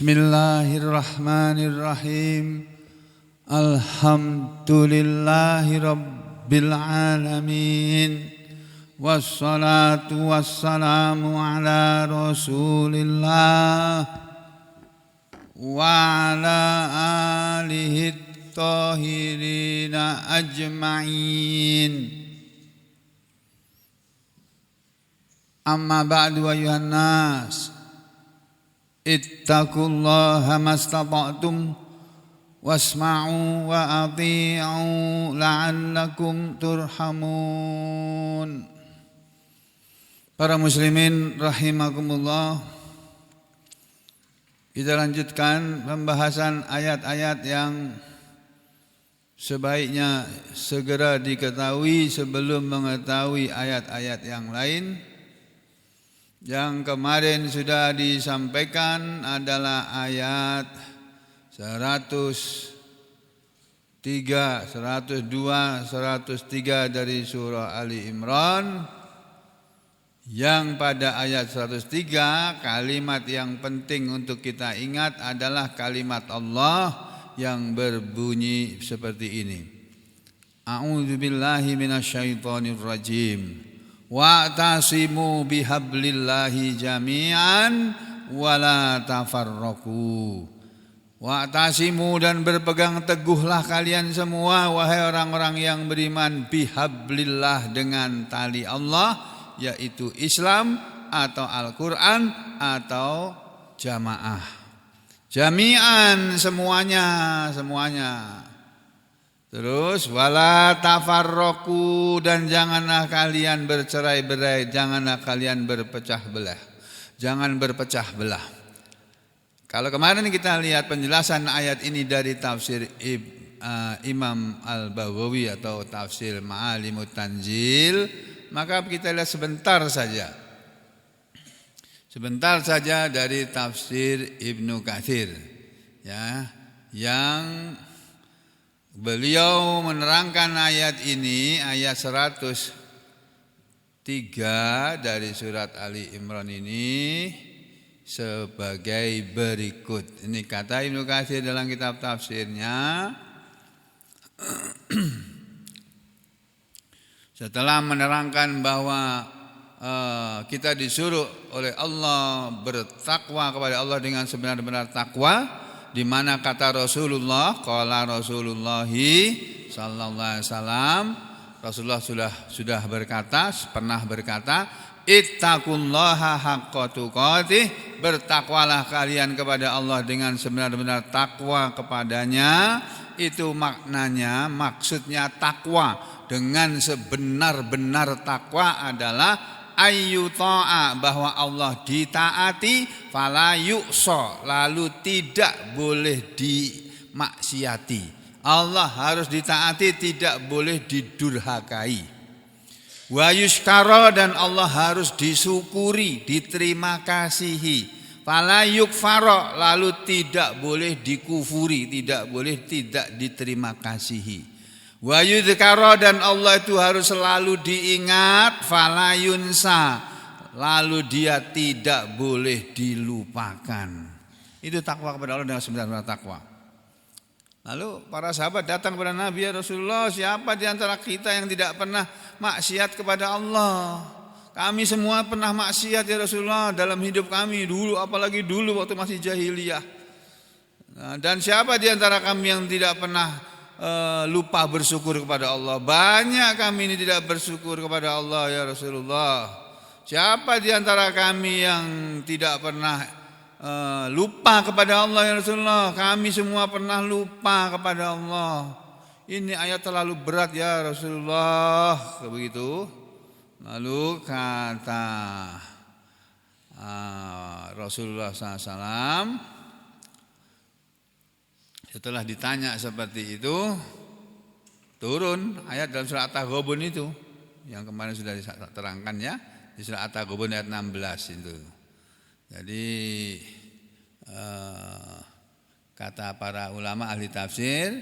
Bismillahirrahmanirrahim. Alhamdulillahi rabbil alamin. Wassalatu wassalamu ala Rasulillah wa ala alihi tahirina ajma'in. Amma ba'du ayuhan nas, ittaqullaha mastata'tum wasma'u wa ati'u la'allakum turhamun. Para muslimin rahimakumullah, kita lanjutkan pembahasan ayat-ayat yang sebaiknya segera diketahui sebelum mengetahui ayat-ayat yang lain. Yang kemarin sudah disampaikan adalah ayat 103, 102, 103 dari surah Ali Imran. Yang pada ayat 103 kalimat yang penting untuk kita ingat adalah kalimat Allah yang berbunyi seperti ini. A'udzubillahi minasyaitonirrajim. Wa'tasimu bihablillahi jami'an wala tafarraqu. Wa'tasimu, dan berpegang teguhlah kalian semua wahai orang-orang yang beriman, bihablillah, dengan tali Allah, yaitu Islam atau Al-Quran atau jamaah. Jami'an, semuanya. Terus wala tafarraqu, dan janganlah kalian bercerai-berai, janganlah kalian berpecah belah. Jangan berpecah belah. Kalau kemarin kita lihat penjelasan ayat ini dari tafsir Imam Al-Baghawi atau tafsir Ma'alimut Tanzil, maka kita lihat sebentar saja dari tafsir Ibnu Katsir, ya, yang beliau menerangkan ayat ini, ayat 103 dari surat Ali Imran ini sebagai berikut. Ini kata Ibnu Katsir dalam kitab tafsirnya. Setelah menerangkan bahwa kita disuruh oleh Allah bertakwa kepada Allah dengan sebenar-benar takwa, di mana kata Rasulullah, qala Rasulullahi sallallahu alaihi wasallam, Rasulullah sudah pernah berkata, ittaqullaha haqqa tuqatih, bertakwalah kalian kepada Allah dengan sebenar-benar takwa kepadanya. Itu maksudnya takwa dengan sebenar-benar takwa adalah ayyuta'a, bahwa Allah ditaati, fala yu'sa, lalu tidak boleh dimaksiati. Allah harus ditaati, tidak boleh didurhakai. Wa yushkara, dan Allah harus disyukuri, diterima kasihi. Fala yukfara, lalu tidak boleh dikufuri, tidak boleh tidak diterima kasihi. Wa yudhkara, dan Allah itu harus selalu diingat, fala yunsa, lalu dia tidak boleh dilupakan. Itu takwa kepada Allah dengan sebenar-benar takwa. Lalu para sahabat datang kepada Nabi, ya Rasulullah, siapa di antara kita yang tidak pernah maksiat kepada Allah? Kami semua pernah maksiat ya Rasulullah dalam hidup kami dulu, apalagi dulu waktu masih jahiliyah. Dan siapa di antara kami yang tidak pernah lupa bersyukur kepada Allah? Banyak kami ini tidak bersyukur kepada Allah ya Rasulullah. Siapa di antara kami yang tidak pernah lupa kepada Allah ya Rasulullah? Kami semua pernah lupa kepada Allah. Ini ayat terlalu berat ya Rasulullah, begitu. Lalu kata Rasulullah SAW, setelah ditanya seperti itu, turun ayat dalam surah At-Taghabun itu yang kemarin sudah diterangkan ya, di surah At-Taghabun ayat 16 itu. Jadi kata para ulama ahli tafsir,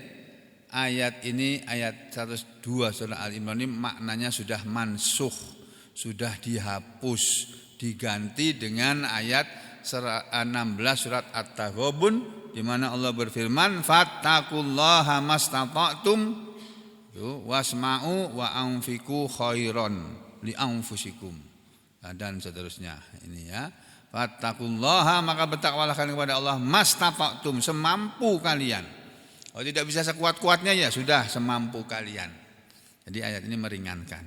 ayat ini, ayat 102 surah Al-Imran ini maknanya sudah mansukh, sudah dihapus, diganti dengan ayat 16 surat At-Taghabun di mana Allah berfirman fattaqullaha mastata'tum wasma'u wa anfiqu khairan li anfusikum dan seterusnya ini ya. Fattaqullaha maka bertakwalah kalian kepada Allah mastata'tum semampu kalian. Kalau tidak bisa sekuat-kuatnya ya sudah semampu kalian. Jadi ayat ini meringankan.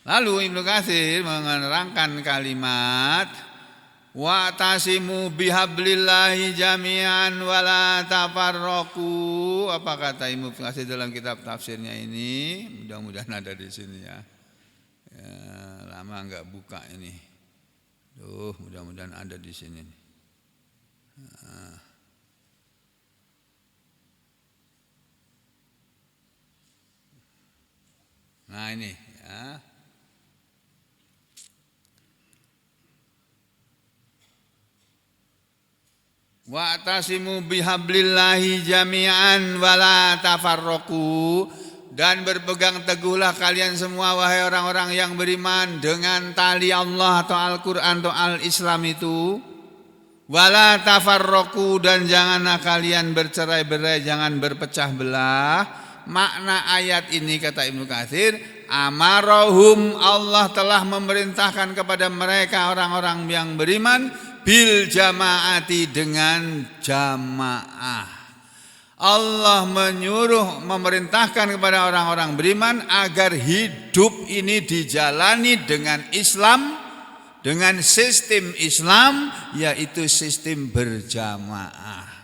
Lalu Ibnu Katsir menerangkan kalimat wa'tasimu bihablillahi jami'an wala tafarraqu. Apa kata Ibnu Katsir dalam kitab tafsirnya ini? Mudah-mudahan ada di sini ya. Ya lama enggak buka ini. Mudah-mudahan ada di sini. Nah ini ya. Wa'tasimu bihablillahi jami'an wala tafarraqu dan berpegang teguhlah kalian semua wahai orang-orang yang beriman dengan tali Allah atau Al-Qur'an atau Al-Islam itu wala tafarraqu dan janganlah kalian bercerai-berai jangan berpecah belah. Makna ayat ini kata Ibnu Katsir amarahum Allah telah memerintahkan kepada mereka orang-orang yang beriman bil jamaati dengan jamaah. Allah menyuruh memerintahkan kepada orang-orang beriman agar hidup ini dijalani dengan Islam, dengan sistem Islam yaitu sistem berjamaah.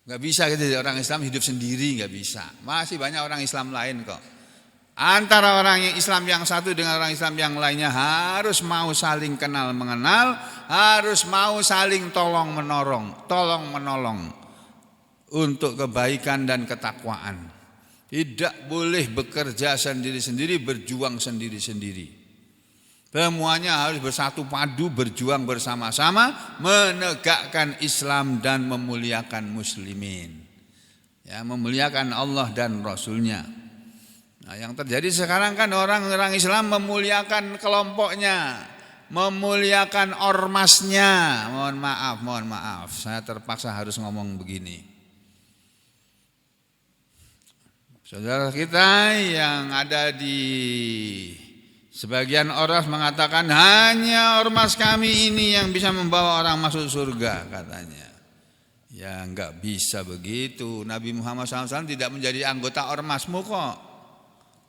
Gak bisa jadi orang Islam hidup sendiri, gak bisa. Masih banyak orang Islam lain kok. Antara orang Islam yang satu dengan orang Islam yang lainnya harus mau saling kenal mengenal, harus mau saling tolong menolong untuk kebaikan dan ketakwaan. Tidak boleh bekerja sendiri-sendiri, berjuang sendiri-sendiri. Semuanya harus bersatu padu, berjuang bersama-sama, menegakkan Islam dan memuliakan muslimin. Ya, memuliakan Allah dan Rasulnya. Nah, yang terjadi sekarang kan orang-orang Islam memuliakan kelompoknya, memuliakan ormasnya. Mohon maaf, saya terpaksa harus ngomong begini. Saudara kita yang ada di sebagian ormas mengatakan hanya ormas kami ini yang bisa membawa orang masuk surga katanya. Ya enggak bisa begitu. Nabi Muhammad SAW tidak menjadi anggota ormasmu kok.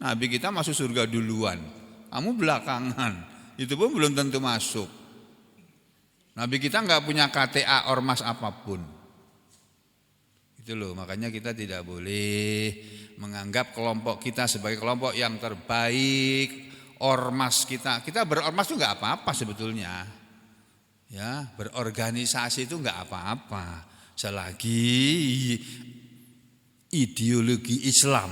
Nabi kita masuk surga duluan. Kamu belakangan. Itu pun belum tentu masuk. Nabi kita enggak punya KTA ormas apapun. Itu loh, makanya kita tidak boleh menganggap kelompok kita sebagai kelompok yang terbaik. Ormas kita berormas itu enggak apa-apa sebetulnya. Ya, berorganisasi itu enggak apa-apa selagi ideologi Islam.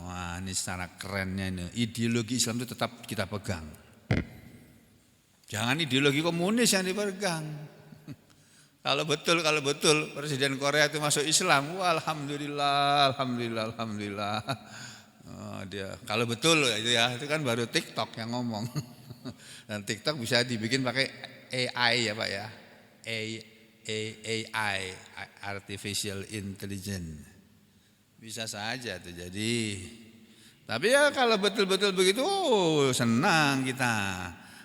Wah, ini secara kerennya ini. Ideologi Islam itu tetap kita pegang. Jangan ideologi komunis yang dipegang. Kalau betul Presiden Korea itu masuk Islam, wah alhamdulillah. Oh, dia kalau betul itu kan baru TikTok yang ngomong. Dan TikTok bisa dibikin pakai AI ya Pak ya. AI artificial intelligence. Bisa saja tuh jadi. Tapi ya kalau betul-betul begitu senang kita.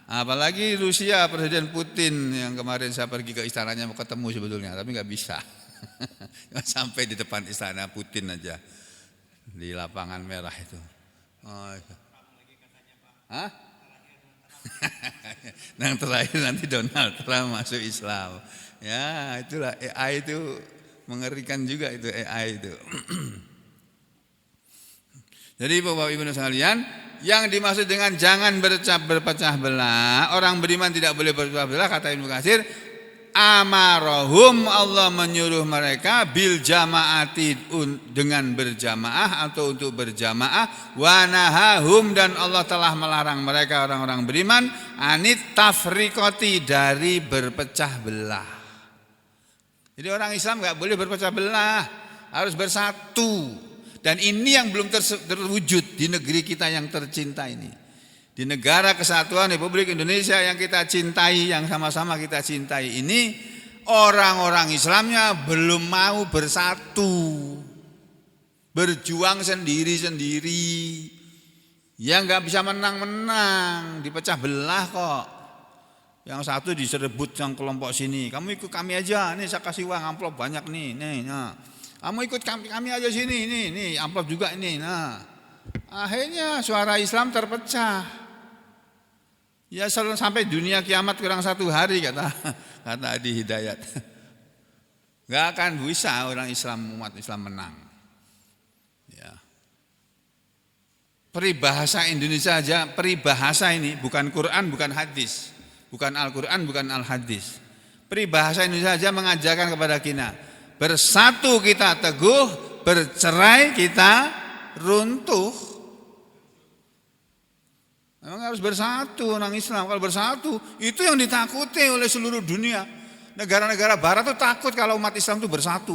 Apalagi Rusia Presiden Putin yang kemarin saya pergi ke istananya mau ketemu sebetulnya tapi nggak bisa. Sampai di depan istana Putin aja. Di lapangan merah itu. Oh, itu. Hah? Yang terakhir nanti Donald Trump masuk Islam. Ya, itulah AI itu mengerikan juga itu AI itu. Jadi Bapak Ibu sekalian, yang dimaksud dengan jangan berpecah belah, orang beriman tidak boleh berpecah belah kata Ibnu Katsir. Amarahum Allah menyuruh mereka bil jamaati dengan berjamaah atau untuk berjamaah wanahahum dan Allah telah melarang mereka orang-orang beriman anit tafriqati dari berpecah belah. Jadi orang Islam enggak boleh berpecah belah, harus bersatu. Dan ini yang belum terwujud di negeri kita yang tercinta ini. Di negara kesatuan Republik Indonesia yang kita cintai, yang sama-sama kita cintai ini, orang-orang Islamnya belum mau bersatu, berjuang sendiri-sendiri, yang nggak bisa menang-menang, dipecah belah kok. Yang satu diserebut yang kelompok sini, kamu ikut kami aja, nih saya kasih uang amplop banyak nih, nah. Kamu ikut kami aja sini, nih amplop juga ini, nah. Akhirnya suara Islam terpecah. Ya sampai dunia kiamat kurang 1 hari kata Adi Hidayat. Gak akan bisa orang Islam, umat Islam menang. Ya. Peribahasa Indonesia aja, peribahasa ini bukan Quran, bukan hadis, bukan Al-Quran, bukan Al-Hadis. Peribahasa Indonesia aja mengajarkan kepada kita, bersatu kita teguh, bercerai kita runtuh. Memang harus bersatu orang Islam. Kalau bersatu, itu yang ditakuti oleh seluruh dunia. Negara-negara barat tuh takut kalau umat Islam itu bersatu.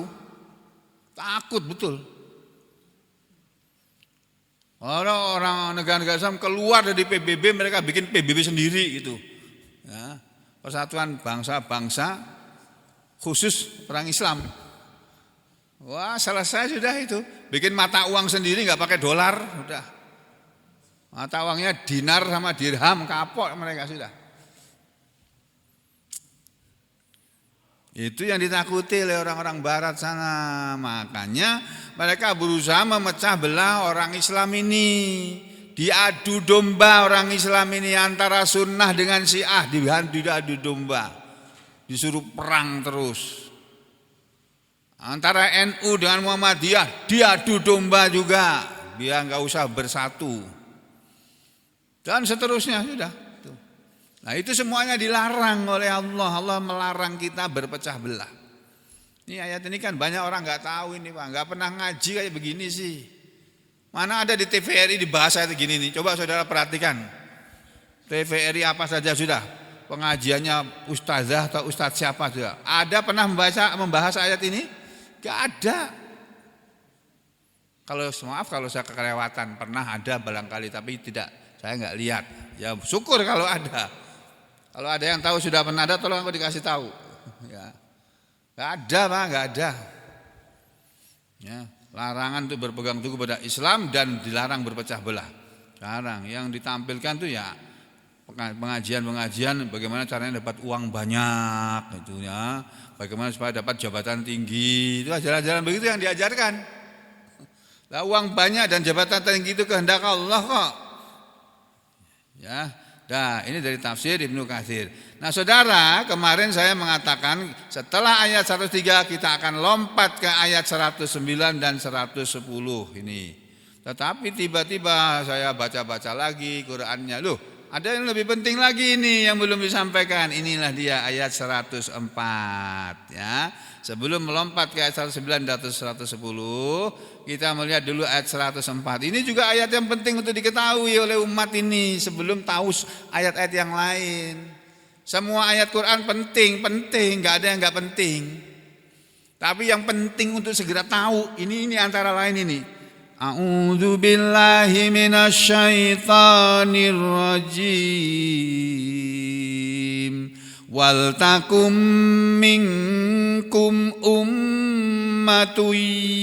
Takut betul. Orang negara-negara Islam keluar dari PBB, mereka bikin PBB sendiri gitu. Ya, Persatuan Bangsa-Bangsa khusus orang Islam. Wah, selesai sudah itu. Bikin mata uang sendiri, nggak pakai dolar, udah. Mata uangnya dinar sama dirham, kapok mereka sudah. Itu yang ditakuti oleh orang-orang barat sana. Makanya mereka berusaha memecah belah orang Islam ini. Diadu domba orang Islam ini antara sunnah dengan syiah, diadu domba. Disuruh perang terus. Antara NU dengan Muhammadiyah diadu domba juga, biar nggak usah bersatu. Dan seterusnya sudah. Nah itu semuanya dilarang oleh Allah. Allah melarang kita berpecah belah. Ini ayat ini kan banyak orang nggak tahu ini Pak, nggak pernah ngaji kayak begini sih. Mana ada di TVRI dibahas ayat gini nih? Coba saudara perhatikan. TVRI apa saja sudah. Pengajiannya ustazah atau ustadz siapa sudah. Ada pernah membahas ayat ini? Gak ada. Kalau maaf kalau saya kelewatan, pernah ada barangkali tapi tidak. Saya nggak lihat, ya syukur kalau ada. Kalau ada yang tahu sudah pernah ada, tolong aku dikasih tahu. Ya, nggak ada Pak, nggak ada. Ya, larangan itu berpegang teguh pada Islam dan dilarang berpecah belah. Sekarang yang ditampilkan tuh ya pengajian bagaimana caranya dapat uang banyak, itu ya. Bagaimana supaya dapat jabatan tinggi, itu ajaran-ajaran begitu yang diajarkan. Lah uang banyak dan jabatan tinggi itu kehendak Allah kok. Ya, nah ini dari tafsir Ibnu Katsir. Nah saudara, kemarin saya mengatakan setelah ayat 103 kita akan lompat ke ayat 109 dan 110 ini. Tetapi tiba-tiba saya baca-baca lagi Qur'annya. Loh, ada yang lebih penting lagi ini yang belum disampaikan. Inilah dia ayat 104 ya. Sebelum melompat ke ayat 109 dan 110, kita melihat dulu ayat 104. Ini juga ayat yang penting untuk diketahui oleh umat ini sebelum tahu ayat-ayat yang lain. Semua ayat Quran penting, nggak ada yang nggak penting. Tapi yang penting untuk segera tahu ini antara lain ini. A'udzu billahi minasyaitonir rajim. Wal takum minkum ummatun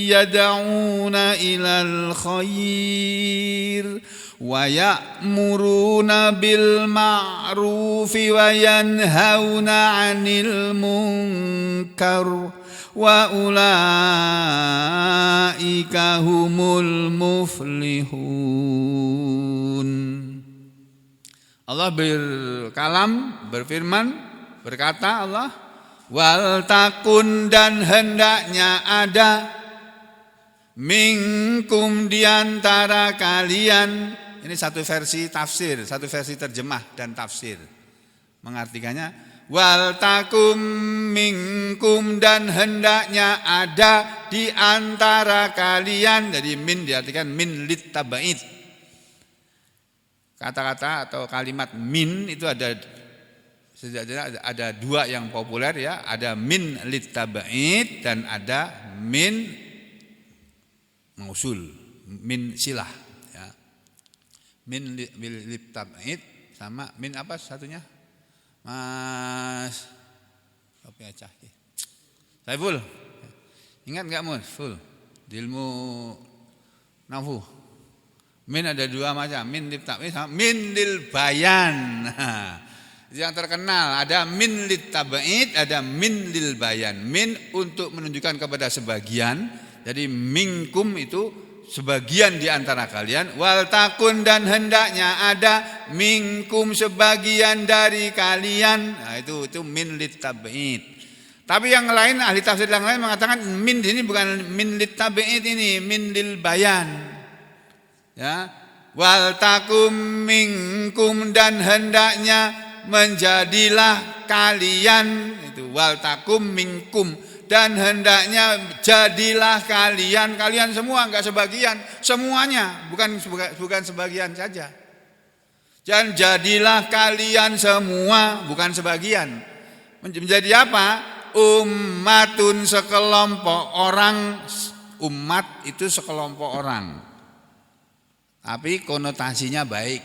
yad'una ilal khair wa ya'muruna bil ma'rufi wa yanhauna 'anil munkar wa ulaika humul muflihun. Allah berfirman, berkata Allah, wal takun dan hendaknya ada minkum diantara kalian. Ini satu versi tafsir, satu versi terjemah dan tafsir. Mengartikannya wal takum minkum dan hendaknya ada di antara kalian. Jadi min diartikan min lit tabait. Kata-kata atau kalimat min itu ada dua yang populer ya, ada min lit tabait dan ada min mausul, min silah ya. min bil tab'id sama min apa satunya? Mas kopi acah. Saiful. Ingat enggak Full? Di ilmu nahwu. Min ada dua macam, min lit tab'id sama min lil bayan. Yang terkenal ada min lit tab'id, ada min lil bayan. Min untuk menunjukkan kepada sebagian. Jadi minkum itu sebagian di antara kalian, wal takun dan hendaknya ada minkum sebagian dari kalian. Nah, itu min lit tab'id. Tapi yang lain ahli tafsir yang lain mengatakan min ini bukan min lit tab'id, ini min lil bayan. Ya, wal takum minkum dan hendaknya menjadilah kalian, itu wal takum minkum dan hendaknya jadilah kalian semua, enggak sebagian, semuanya, bukan sebagian saja. Dan jadilah kalian semua, bukan sebagian. Menjadi apa? Ummatun, sekelompok orang. Umat itu sekelompok orang. Tapi konotasinya baik.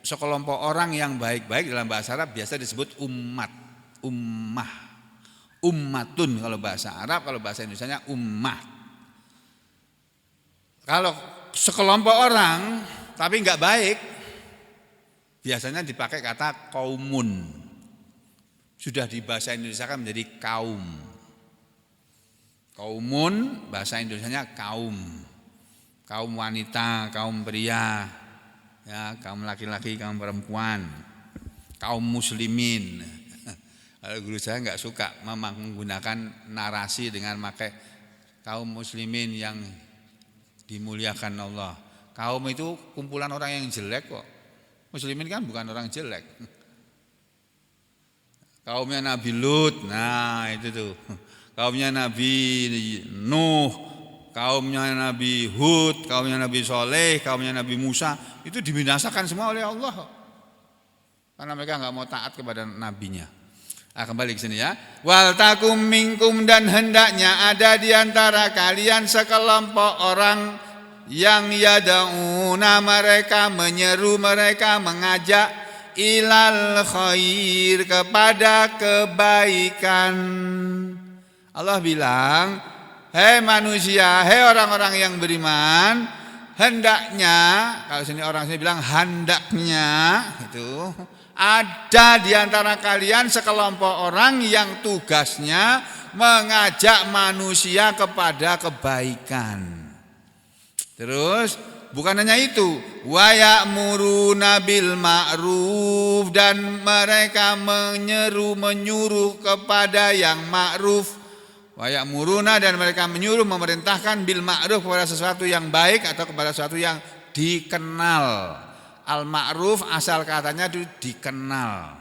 Sekelompok orang yang baik-baik dalam bahasa Arab biasa disebut umat, ummah. Ummatun kalau bahasa Arab, kalau bahasa Indonesianya ummah. Kalau sekelompok orang tapi enggak baik, biasanya dipakai kata kaumun. Sudah di bahasa Indonesia kan menjadi kaum. Kaumun bahasa Indonesianya kaum. Kaum wanita, kaum pria, ya, kaum laki-laki, kaum perempuan, kaum muslimin. Kalau guru saya enggak suka menggunakan narasi dengan pakai kaum muslimin yang dimuliakan Allah. Kaum itu kumpulan orang yang jelek kok. Muslimin kan bukan orang jelek. Kaumnya Nabi Lut, nah itu tuh. Kaumnya Nabi Nuh, kaumnya Nabi Hud, kaumnya Nabi Soleh, kaumnya Nabi Musa, itu dibinasakan semua oleh Allah. Karena mereka enggak mau taat kepada nabinya. Nah, kembali ke sini ya. Wal takum minkum dan hendaknya ada di antara kalian sekelompok orang yang yad'una, mereka menyeru, mereka mengajak ilal khair, kepada kebaikan. Allah bilang, hei manusia, hei orang-orang yang beriman, hendaknya, kalau sini orang sini bilang hendaknya, itu ada di antara kalian sekelompok orang yang tugasnya mengajak manusia kepada kebaikan. Terus bukan hanya itu, wa ya'muruna bil ma'ruf, dan mereka menyuruh kepada yang ma'ruf. Wa ya'muruna, dan mereka menyuruh, memerintahkan bil ma'ruf, kepada sesuatu yang baik atau kepada sesuatu yang dikenal. Al-ma'ruf asal katanya itu dikenal.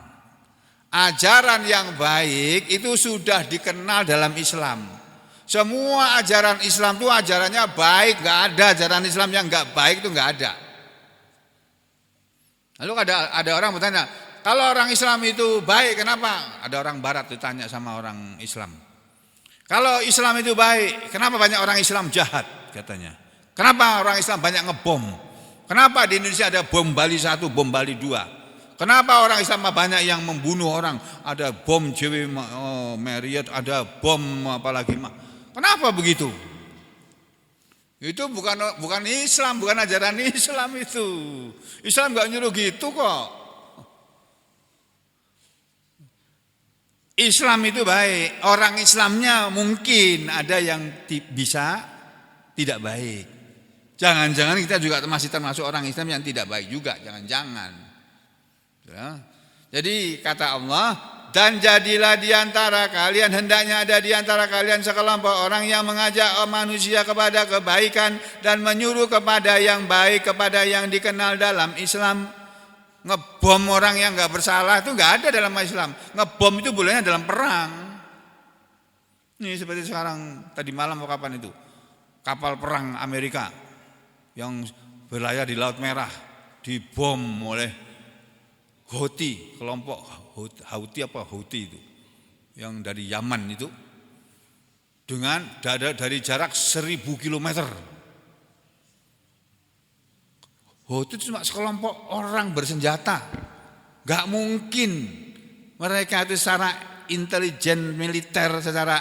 Ajaran yang baik itu sudah dikenal dalam Islam. Semua ajaran Islam itu ajarannya baik, enggak ada ajaran Islam yang enggak baik, itu enggak ada. Lalu ada orang bertanya, kalau orang Islam itu baik, kenapa? Ada orang Barat ditanya sama orang Islam. Kalau Islam itu baik, kenapa banyak orang Islam jahat, katanya? Kenapa orang Islam banyak ngebom? Kenapa di Indonesia ada bom Bali 1, bom Bali 2? Kenapa orang Islam banyak yang membunuh orang? Ada bom JW Marriott, ada bom apalagi. Kenapa begitu? Itu bukan Islam, bukan ajaran Islam itu. Islam enggak nyuruh gitu kok. Islam itu baik, orang Islamnya mungkin ada yang bisa tidak baik. Jangan-jangan kita juga masih termasuk orang Islam yang tidak baik juga, jangan-jangan. Ya. Jadi kata Allah, dan jadilah di antara kalian, hendaknya ada di antara kalian sekelompok orang yang mengajak manusia kepada kebaikan dan menyuruh kepada yang baik, kepada yang dikenal dalam Islam. Ngebom orang yang enggak bersalah itu enggak ada dalam Islam. Ngebom itu bolehnya dalam perang. Ini seperti sekarang, tadi malam atau kapan itu, kapal perang Amerika yang berlayar di Laut Merah dibom oleh Houthi, kelompok Houthi itu yang dari Yaman itu, dengan dari jarak 1000 km. Oh, itu cuma sekelompok orang bersenjata. Gak mungkin mereka itu secara intelijen militer, secara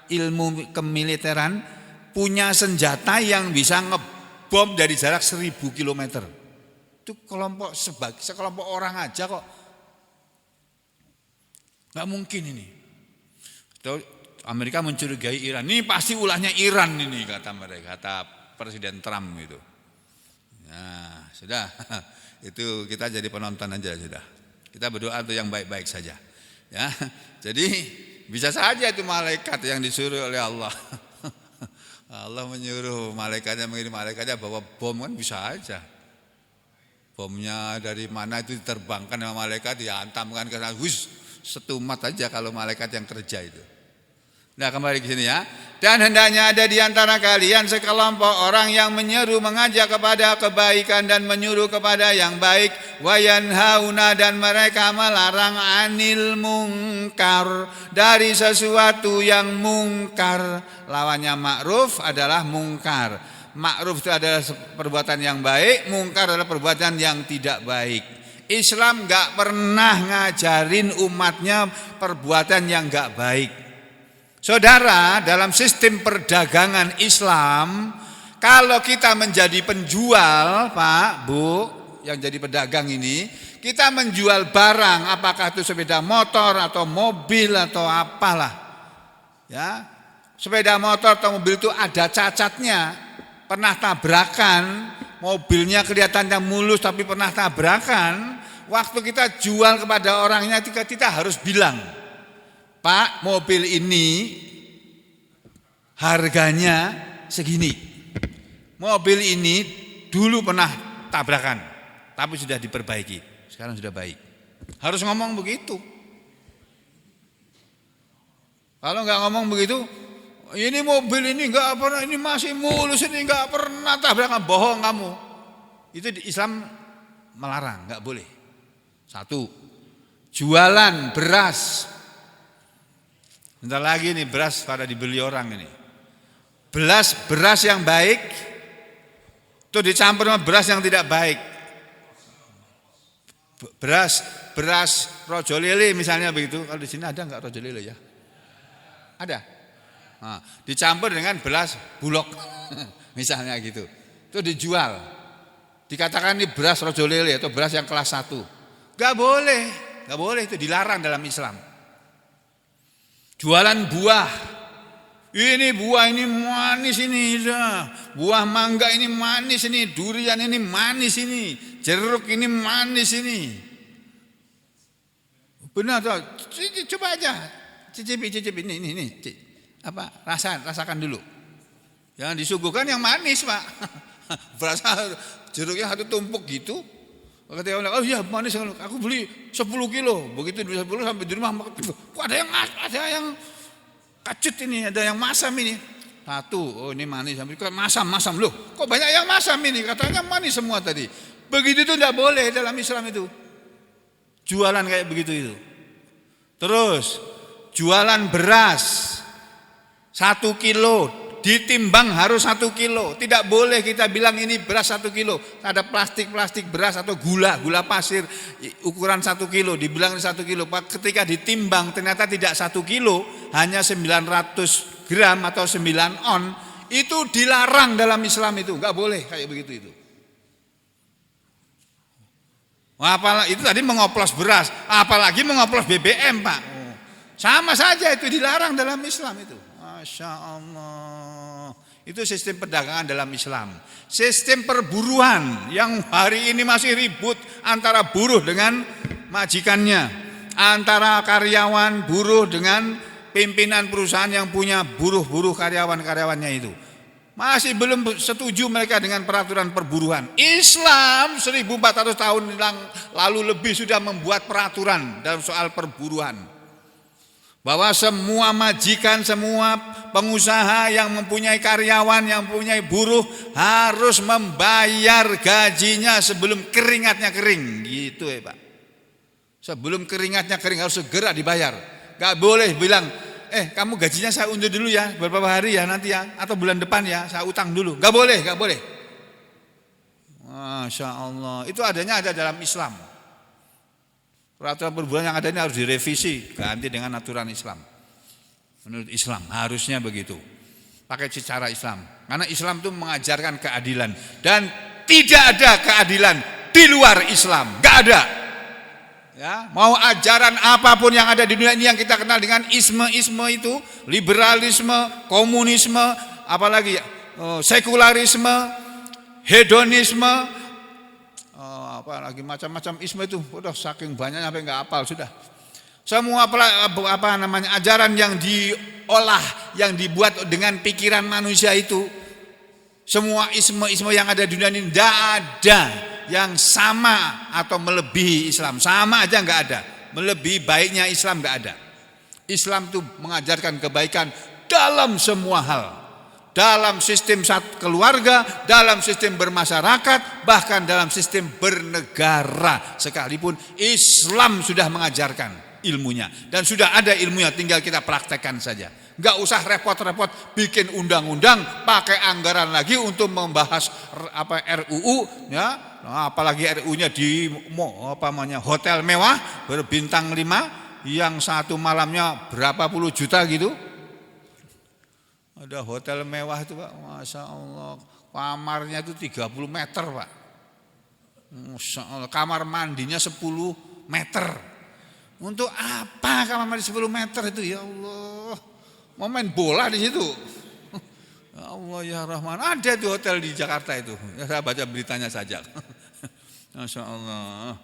ilmu kemiliteran punya senjata yang bisa ngebom dari jarak 1000 km. Itu sekelompok orang aja kok. Gak mungkin ini. Amerika mencurigai Iran. Ini pasti ulahnya Iran ini kata mereka, kata Presiden Trump itu. Nah, sudah. Itu kita jadi penonton aja sudah. Kita berdoa untuk yang baik-baik saja. Ya. Jadi bisa saja itu malaikat yang disuruh oleh Allah. Allah menyuruh malaikatnya, mengirim malaikatnya bawa bom, kan bisa aja. Bomnya dari mana itu diterbangkan sama malaikat, dihantamkan ke sana. Setumat aja kalau malaikat yang kerja itu. Nah, kembali ke sini ya. Dan hendaknya ada di antara kalian sekelompok orang yang menyeru, mengajak kepada kebaikan dan menyuruh kepada yang baik, wa yanhauna, dan mereka melarang anil mungkar, dari sesuatu yang mungkar. Lawannya ma'ruf adalah mungkar. Ma'ruf itu adalah perbuatan yang baik, mungkar adalah perbuatan yang tidak baik. Islam enggak pernah ngajarin umatnya perbuatan yang enggak baik. Saudara, dalam sistem perdagangan Islam, kalau kita menjadi penjual, Pak, Bu, yang jadi pedagang ini, kita menjual barang, apakah itu sepeda motor atau mobil atau apalah. Ya. Sepeda motor atau mobil itu ada cacatnya, pernah tabrakan, mobilnya kelihatannya mulus tapi pernah tabrakan. Waktu kita jual kepada orangnya, kita harus bilang, Pak, mobil ini harganya segini. Mobil ini dulu pernah tabrakan, tapi sudah diperbaiki. Sekarang sudah baik. Harus ngomong begitu. Kalau nggak ngomong begitu, ini mobil ini nggak pernah, ini masih mulus, ini nggak pernah tabrakan, bohong kamu. Itu di Islam melarang, nggak boleh. Satu, jualan beras. Bentar lagi nih beras pada dibeli orang ini. Beras yang baik itu dicampur sama beras yang tidak baik. Beras rojo lele misalnya begitu. Kalau di sini ada enggak rojo lele ya? Ada. Nah, dicampur dengan beras bulog misalnya gitu. Itu dijual. Dikatakan ini beras rojo lele atau beras yang kelas 1. Enggak boleh itu dilarang dalam Islam. Jualan buah, ini buah ini manis ini, buah mangga ini manis ini, durian ini manis ini, jeruk ini manis ini. Benar tuh, coba aja, cicipi ini, apa rasakan dulu. Yang disuguhkan yang manis, Pak. Berasa jeruknya satu tumpuk gitu. Ketika orang, oh iya manis, aku beli 10 kilo. Begitu beli 10 sampai di rumah, kok ada yang kacut ini, ada yang masam ini. Satu, oh ini manis, sampai masam loh. Kok banyak yang masam ini? Katanya manis semua tadi. Begitu itu tidak boleh dalam Islam itu. Jualan kayak begitu itu. Terus jualan beras 1 kilo. Ditimbang harus 1 kilo. Tidak boleh kita bilang ini beras 1 kilo. Ada plastik beras atau gula pasir ukuran 1 kilo. Dibilang 1 kilo. Ketika ditimbang ternyata tidak 1 kilo, hanya 900 gram atau 9 on. Itu dilarang dalam Islam itu. Enggak boleh kayak begitu itu. Apalagi itu tadi mengoplos beras, apalagi mengoplos BBM, Pak. Sama saja itu dilarang dalam Islam itu. Masya Allah. Itu sistem perdagangan dalam Islam. Sistem perburuan yang hari ini masih ribut antara buruh dengan majikannya, antara karyawan buruh dengan pimpinan perusahaan yang punya buruh karyawannya itu. Masih belum setuju mereka dengan peraturan perburuan. Islam 1400 tahun lalu lebih sudah membuat peraturan dalam soal perburuan. Bahwa semua majikan, semua pengusaha yang mempunyai karyawan, yang mempunyai buruh harus membayar gajinya sebelum keringatnya kering. Gitu ya Pak. Sebelum keringatnya kering harus segera dibayar. Gak boleh bilang, kamu gajinya saya undur dulu ya, beberapa hari ya nanti ya, atau bulan depan ya, saya utang dulu. Gak boleh. Masya Allah. Itu adanya ada dalam Islam. Peraturan perburuan yang ada ini harus direvisi, ganti dengan aturan Islam. Menurut Islam harusnya begitu. Pakai secara Islam. Karena Islam itu mengajarkan keadilan dan tidak ada keadilan di luar Islam. Enggak ada. Ya, mau ajaran apapun yang ada di dunia ini yang kita kenal dengan isme itu, liberalisme, komunisme, apalagi sekularisme, hedonisme, apalagi macam-macam isme itu, udah saking banyaknya sampai nggak hafal sudah. Semua ajaran yang diolah, yang dibuat dengan pikiran manusia itu, semua isme-isme yang ada di dunia ini tidak ada yang sama atau melebihi Islam, sama aja nggak ada. Melebihi baiknya Islam nggak ada. Islam itu mengajarkan kebaikan dalam semua hal. Dalam sistem keluarga, dalam sistem bermasyarakat, bahkan dalam sistem bernegara sekalipun Islam sudah mengajarkan ilmunya dan sudah ada ilmunya, tinggal kita praktekkan saja. Enggak usah repot-repot bikin undang-undang, pakai anggaran lagi untuk membahas RUU ya. Nah, apalagi RUU-nya di hotel mewah berbintang 5 yang satu malamnya berapa puluh juta gitu. Ada hotel mewah itu Pak, Masya Allah, kamarnya itu 30 meter Pak. Masya Allah, kamar mandinya 10 meter. Untuk apa kamar mandi 10 meter itu, ya Allah? Mau main bola di situ. Ya Allah ya Rahman, ada di hotel di Jakarta itu. Ya, saya baca beritanya saja. Masya Allah.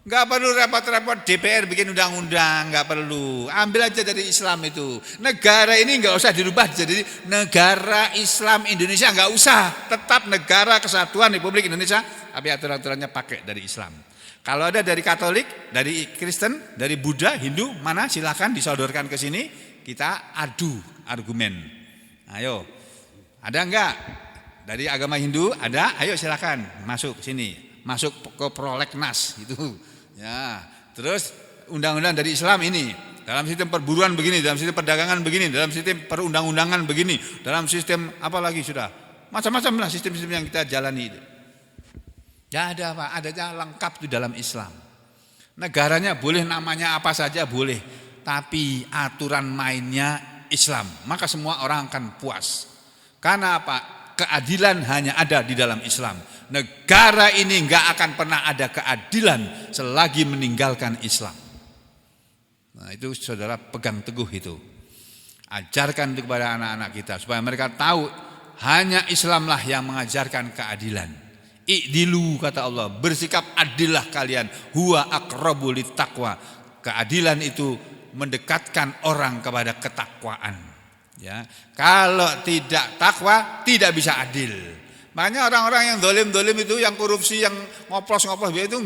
Enggak perlu repot-repot DPR bikin undang-undang, enggak perlu. Ambil aja dari Islam itu. Negara ini enggak usah dirubah jadi negara Islam Indonesia, enggak usah. Tetap negara kesatuan Republik Indonesia, tapi aturan-aturannya pakai dari Islam. Kalau ada dari Katolik, dari Kristen, dari Buddha, Hindu, mana silakan disodorkan ke sini, kita adu argumen. Ayo. Ada enggak? Dari agama Hindu ada, ayo silakan masuk sini. Masuk ke prolegnas itu. Ya, terus undang-undang dari Islam ini, dalam sistem perburuan begini, dalam sistem perdagangan begini, dalam sistem perundang-undangan begini, dalam sistem apa lagi sudah, macam-macam lah sistem-sistem yang kita jalani itu. Ya ada Pak, adanya lengkap itu dalam Islam. Negaranya boleh namanya apa saja boleh, tapi aturan mainnya Islam, maka semua orang akan puas. Karena apa? Keadilan hanya ada di dalam Islam. Negara ini enggak akan pernah ada keadilan selagi meninggalkan Islam. Nah, itu saudara pegang teguh itu. Ajarkan itu kepada anak-anak kita supaya mereka tahu hanya Islamlah yang mengajarkan keadilan. I'dilu kata Allah, bersikap adillah kalian, huwa aqrabu littaqwa. Keadilan itu mendekatkan orang kepada ketakwaan. Ya, kalau tidak takwa tidak bisa adil. Makanya orang-orang yang dolim itu, yang korupsi, yang ngoplos itu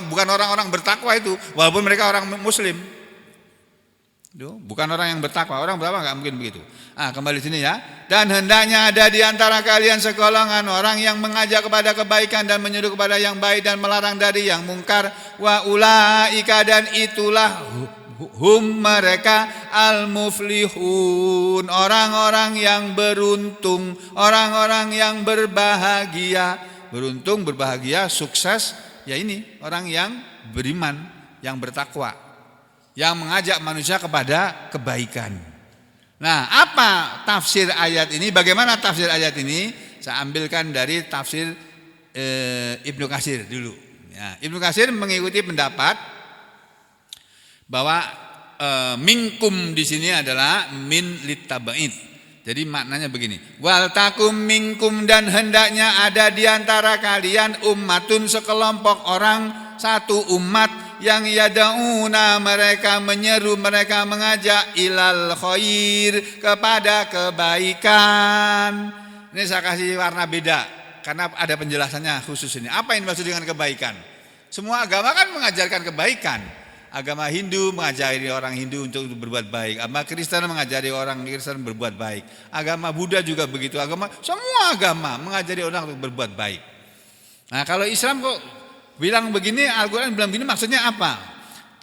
bukan orang-orang bertakwa itu, walaupun mereka orang Muslim. Bukan orang yang bertakwa, orang bertakwa nggak mungkin begitu. Kembali sini ya. Dan hendaknya ada di antara kalian segolongan orang yang mengajak kepada kebaikan dan menyuruh kepada yang baik dan melarang dari yang mungkar. Wa ulaika, dan itulah hum mereka al-muflihun, orang-orang yang beruntung, orang-orang yang berbahagia. Beruntung, berbahagia, sukses, ya ini orang yang beriman, yang bertakwa, yang mengajak manusia kepada kebaikan. Nah, apa tafsir ayat ini? Bagaimana tafsir ayat ini? Saya ambilkan dari tafsir Ibnu Katsir dulu. Ya, Ibnu Katsir mengikuti pendapat bahwa minkum di sini adalah min litaba'id. Jadi maknanya begini, wal takum minkum, dan hendaknya ada di antara kalian ummatun, sekelompok orang, satu umat, yang yada'una, mereka menyeru, mereka mengajak, ilal khair, kepada kebaikan. Ini saya kasih warna beda karena ada penjelasannya khusus ini. Apa yang dimaksud dengan kebaikan? Semua agama kan mengajarkan kebaikan. Agama Hindu mengajari orang Hindu untuk berbuat baik. Agama Kristen mengajari orang Kristen berbuat baik. Agama Buddha juga begitu. Semua agama mengajari orang untuk berbuat baik. Nah, kalau Islam kok bilang begini, Al-Quran bilang begini, maksudnya apa?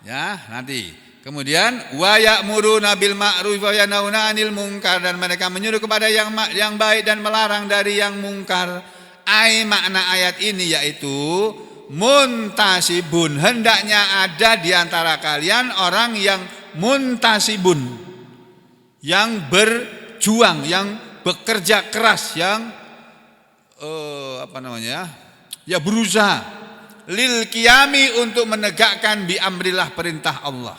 Ya, nanti. Kemudian wa ya'muruna bil ma'ruf wa yanhauna 'anil munkar, dan mereka menyuruh kepada yang baik dan melarang dari yang mungkar. Makna ayat ini yaitu muntasibun, hendaknya ada di antara kalian orang yang muntasibun, yang berjuang, yang bekerja keras, yang ya berusaha lil qiyami, untuk menegakkan bi amrillah, perintah Allah.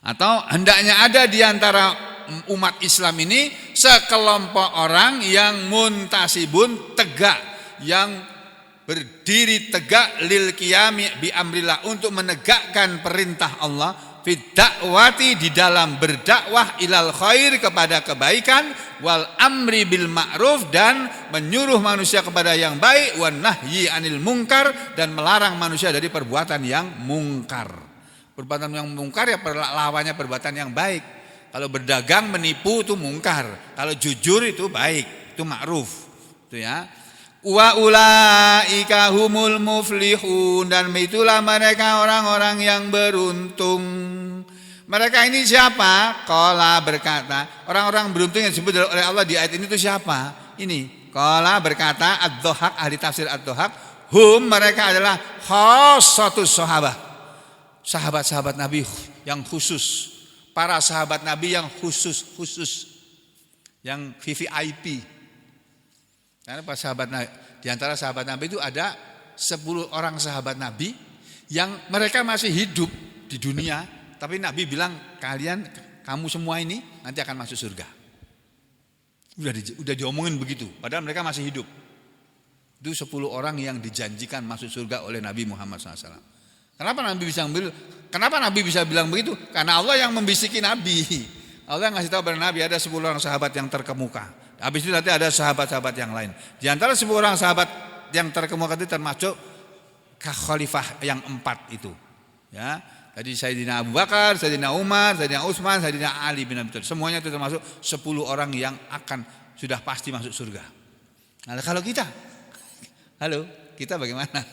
Atau hendaknya ada di antara umat Islam ini sekelompok orang yang muntasibun, tegak, yang berdiri tegak lil qiyami bi amrillah, untuk menegakkan perintah Allah, fid dakwati, di dalam berdakwah, ilal khair, kepada kebaikan, wal amri bil ma'ruf, dan menyuruh manusia kepada yang baik, wan nahyi anil munkar, dan melarang manusia dari perbuatan yang mungkar. Perbuatan yang mungkar ya lawannya perbuatan yang baik. Kalau berdagang menipu itu mungkar, kalau jujur itu baik, itu ma'ruf. Itu ya. Wa ulaika humul muflihun, dan itulah mereka orang-orang yang beruntung. Mereka ini siapa? Qala, berkata, orang-orang beruntung yang disebut oleh Allah di ayat ini itu siapa? Ini qala, berkata Ad-Dhahhak, ahli tafsir Ad-Dhahhak, hum, mereka adalah khassatus sahabah, sahabat-sahabat Nabi yang khusus, para sahabat Nabi yang khusus, yang VVIP. Karena pas sahabat Nabi, di antara sahabat Nabi itu ada 10 orang sahabat Nabi yang mereka masih hidup di dunia, tapi Nabi bilang, kamu semua ini nanti akan masuk surga. Udah diomongin begitu, padahal mereka masih hidup. Itu 10 orang yang dijanjikan masuk surga oleh Nabi Muhammad SAW. Kenapa Nabi bisa bilang begitu? Karena Allah yang membisiki Nabi. Allah yang ngasih tahu kepada Nabi ada 10 orang sahabat yang terkemuka. Habis itu nanti ada sahabat-sahabat yang lain. Di antara 10 orang sahabat yang terkemuka itu termasuk khalifah yang 4 itu. Ya, tadi Sayyidina Abu Bakar, Sayyidina Umar, Sayyidina Utsman, Sayyidina Ali bin Abi Thalib. Semuanya itu termasuk 10 orang yang akan sudah pasti masuk surga. Nah, kalau kita bagaimana?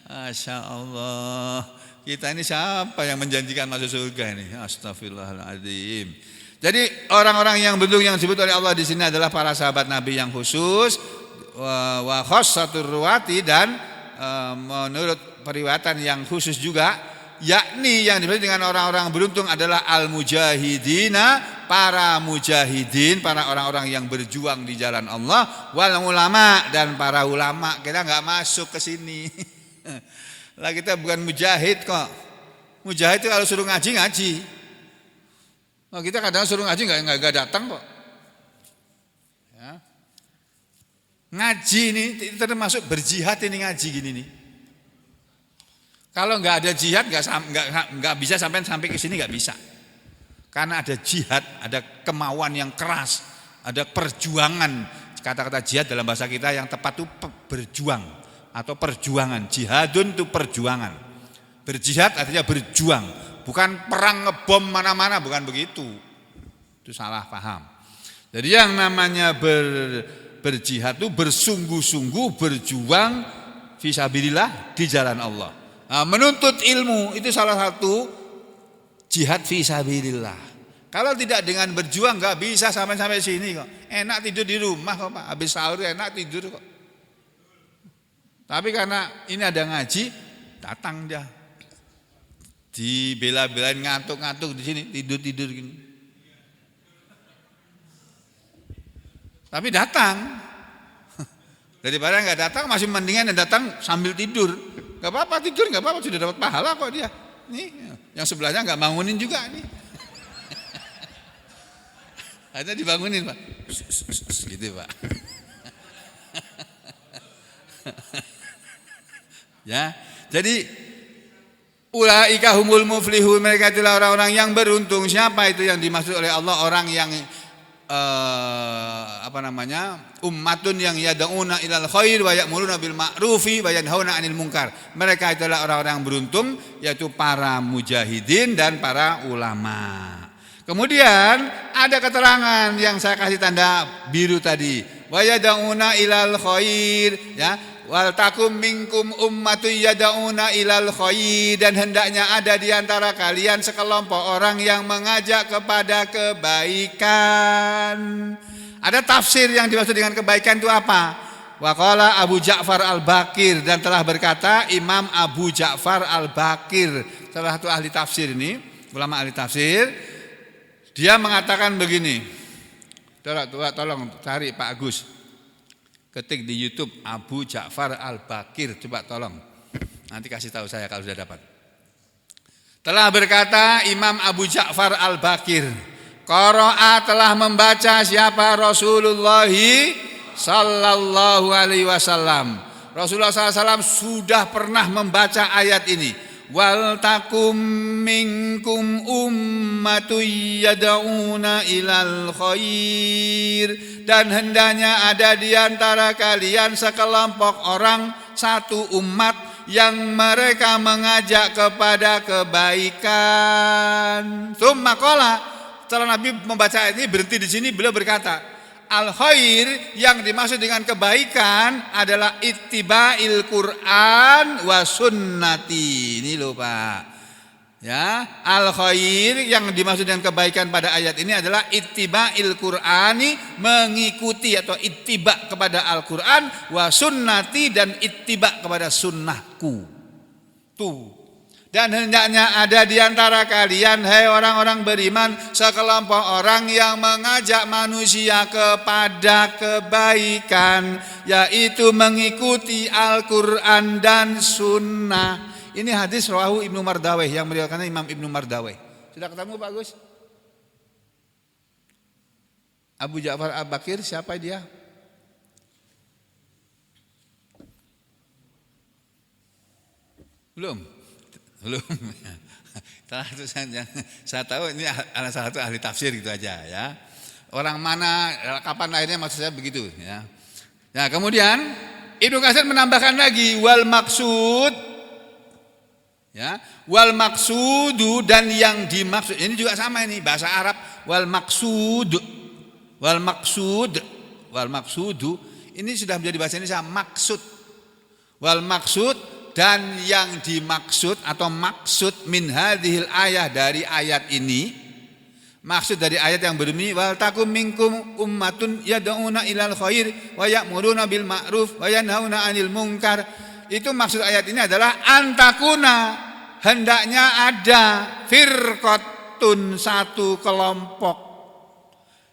Masya Allah, kita ini siapa yang menjanjikan masuk surga ini? Astagfirullahaladzim. Jadi orang-orang yang bentuk yang disebut oleh Allah di sini adalah para sahabat Nabi yang khusus, wa khassatur ruwati, dan menurut periwayatan yang khusus juga, yakni yang disebut dengan orang-orang beruntung adalah al-mujahidina, para mujahidin, para orang-orang yang berjuang di jalan Allah, wal ulama, dan para ulama. Kita enggak masuk ke sini. Lah kita bukan mujahid kok. Mujahid itu kalau suruh ngaji. Oh, kita kadang suruh ngaji enggak datang kok. Ya. Ngaji ini termasuk berjihad, ini ngaji gini nih. Kalau nggak ada jihad nggak bisa sampai ke sini, nggak bisa. Karena ada jihad, ada kemauan yang keras, ada perjuangan. Kata-kata jihad dalam bahasa kita yang tepat itu berjuang atau perjuangan. Jihadun itu perjuangan. Berjihad artinya berjuang, bukan perang ngebom mana-mana, bukan begitu. Itu salah paham. Jadi yang namanya berjihad itu bersungguh-sungguh berjuang fisabilillah di jalan Allah. Nah, menuntut ilmu itu salah satu jihad fisabilillah. Kalau tidak dengan berjuang nggak bisa sampai sini kok. Enak tidur di rumah kok Pak. Habis sahur enak tidur kok. Tapi karena ini ada ngaji, datang dia. Dibela-belain ngantuk-ngantuk di sini, tidur gini. Tapi datang. Daripada nggak datang, masih mendingan yang datang sambil tidur. Gak apa-apa tidur, gak apa-apa, sudah dapat pahala kok dia. Nih, yang sebelahnya gak bangunin juga nih. Akhirnya dibangunin Pak. Gitu Pak. Ya, jadi ulaika humul muflihun, mereka itulah orang-orang yang beruntung. Siapa itu yang dimaksud oleh Allah? Orang yang ummatun yang yad'una ilal khair wa ya'muruna bil ma'rufi wa yanhauna 'anil munkar. Mereka itulah orang-orang beruntung, yaitu para mujahidin dan para ulama. Kemudian ada keterangan yang saya kasih tanda biru tadi, wa yad'una ilal khair, ya, wal takum minkum ummatun yad'una ilal khair, dan hendaknya ada di antara kalian sekelompok orang yang mengajak kepada kebaikan. Ada tafsir yang dimaksud dengan kebaikan itu apa? Waqala Abu Ja'far Al-Baqir, dan telah berkata Imam Abu Ja'far Al-Baqir, salah satu ahli tafsir ini, ulama ahli tafsir, dia mengatakan begini. Tolong cari Pak Agus. Ketik di YouTube Abu Ja'far Al-Baqir, coba tolong. Nanti kasih tahu saya kalau sudah dapat. Telah berkata Imam Abu Ja'far Al-Baqir, qara'a telah membaca siapa? Rasulullah sallallahu alaihi wasallam. Rasulullah SAW sudah pernah membaca ayat ini. Wal takum minkum ummatun yad'una ilal khair, dan hendaknya ada di antara kalian sekelompok orang, satu umat yang mereka mengajak kepada kebaikan. Tsumma qala, setelah Nabi membaca ini berhenti di sini, beliau berkata, al khair yang dimaksud dengan kebaikan adalah ittiba'il Quran wa sunnati. Ini loh Pak. Ya, al khair yang dimaksud dengan kebaikan pada ayat ini adalah ittiba'il Qur'ani, mengikuti atau ittiba kepada Al-Qur'an, wa sunnati, dan ittiba kepada sunnahku. Tuh. Dan hendaknya ada di antara kalian, hai orang-orang beriman, sekelompok orang yang mengajak manusia kepada kebaikan, yaitu mengikuti Al-Quran dan Sunnah. Ini hadis rawahu Ibnu Mardaweh, yang meriwayatkan Imam Ibnu Mardaweh. Sudah ketemu Pak Gus? Abu Ja'far Al-Baqir siapa dia? Belum. Saya tahu ini salah satu ahli tafsir gitu aja ya. Orang mana, kapan lahirnya, maksud saya begitu ya. Nah, kemudian Ibnu Katsir menambahkan lagi wal maksud, ya, wal maksudu, dan yang dimaksud. Ini juga sama, ini bahasa Arab, wal maksud, wal maksud, wal maksudu. Ini sudah menjadi bahasa Indonesia maksud. Wal maksud, dan yang dimaksud atau maksud min hadhil ayah, dari ayat ini. Maksud dari ayat yang berbunyi wal takum minkum ummatun yad'una ilal khair wa ya'muruna bil ma'ruf wa yanhauna 'anil munkar. Itu maksud ayat ini adalah antakuna, hendaknya ada firqatun, satu kelompok,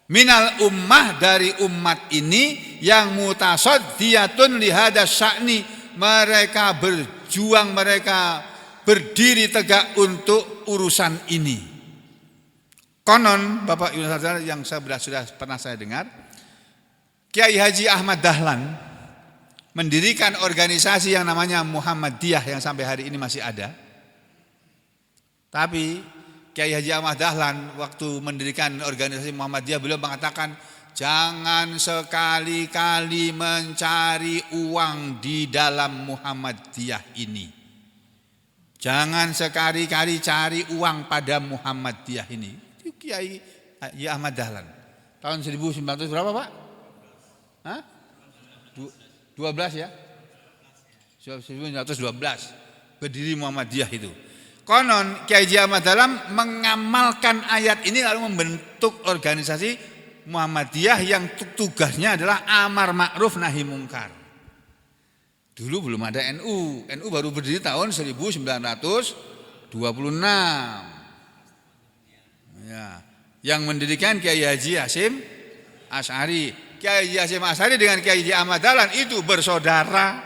minal ummah, dari umat ini, yang mutasaddiyatun lihadas sya'ni, mereka berjuang, mereka berdiri tegak untuk urusan ini. Konon Bapak Ibu yang sudah pernah saya dengar, Kiai Haji Ahmad Dahlan mendirikan organisasi yang namanya Muhammadiyah, yang sampai hari ini masih ada. Tapi Kiai Haji Ahmad Dahlan waktu mendirikan organisasi Muhammadiyah, beliau mengatakan, jangan sekali-kali mencari uang di dalam Muhammadiyah ini. Jangan sekali-kali cari uang pada Muhammadiyah ini. Itu Kiai Haji Ahmad Dahlan. Tahun 1900 berapa Pak? Hah? 12 ya? 1912 berdiri Muhammadiyah itu. Konon Kiai Haji Ahmad Dahlan mengamalkan ayat ini lalu membentuk organisasi Muhammadiyah yang tugasnya adalah amar ma'ruf nahi mungkar. Dulu belum ada NU. NU baru berdiri tahun 1926. Ya. Yang mendirikan Kiai Haji Hasyim Asy'ari. Kiai Haji Hasyim Asy'ari dengan Kiai Haji Ahmad Dahlan itu bersaudara.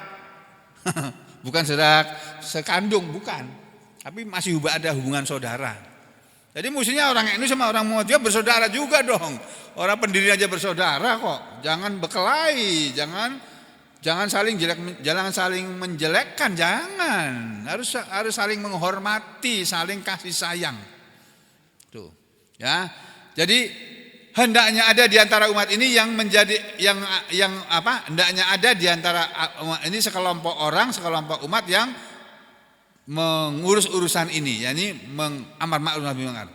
Bukan saudara sekandung, bukan. Tapi masih ada hubungan saudara. Jadi musuhnya orang NU sama orang Muhammadiyah bersaudara juga dong. Orang pendiri aja bersaudara kok. Jangan berkelahi, jangan saling menjelekkan, jangan. Harus saling menghormati, saling kasih sayang. Tuh, ya. Jadi hendaknya ada di antara umat ini yang menjadi hendaknya ada di antara umat ini sekelompok orang, sekelompok umat yang mengurus urusan ini, yakni amar ma'ruf nahi mungkar.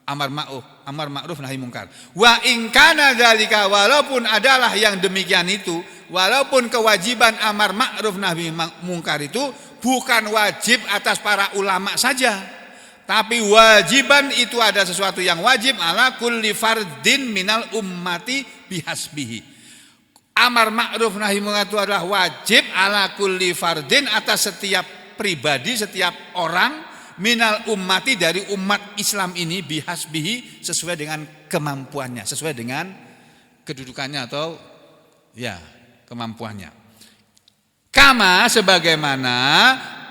Amar ma'ruf nahi mungkar. Wa in kana dzalika, walaupun adalah yang demikian itu, walaupun kewajiban amar ma'ruf nahi mungkar itu bukan wajib atas para ulama saja, tapi wajiban itu ada sesuatu yang wajib ala kulli fardin minal ummati, bihasbihi. Amar ma'ruf nahi munkar itu adalah wajib ala kulli fardin atas setiap pribadi, setiap orang minal ummati dari umat Islam ini bihasbihi sesuai dengan kemampuannya, sesuai dengan kedudukannya atau ya kemampuannya. Kama sebagaimana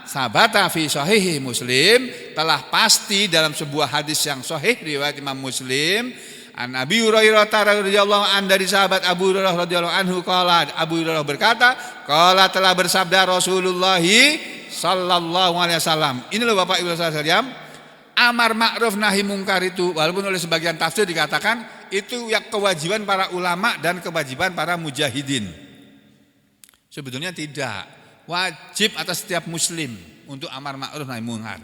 sabata fi sahihi Muslim telah pasti dalam sebuah hadis yang sahih riwayat Imam Muslim an Abi Hurairah radhiyallahu an dari sahabat Abu Hurairah radhiyallahu anhu qala Abu Hurairah berkata qala telah bersabda Rasulullah sallallahu alaihi wasallam. Ini loh Bapak Ibu sekalian, amar ma'ruf nahi mungkar itu walaupun oleh sebagian tafsir dikatakan itu yang kewajiban para ulama dan kewajiban para mujahidin. Sebetulnya tidak. Wajib atas setiap muslim untuk amar ma'ruf nahi mungkar.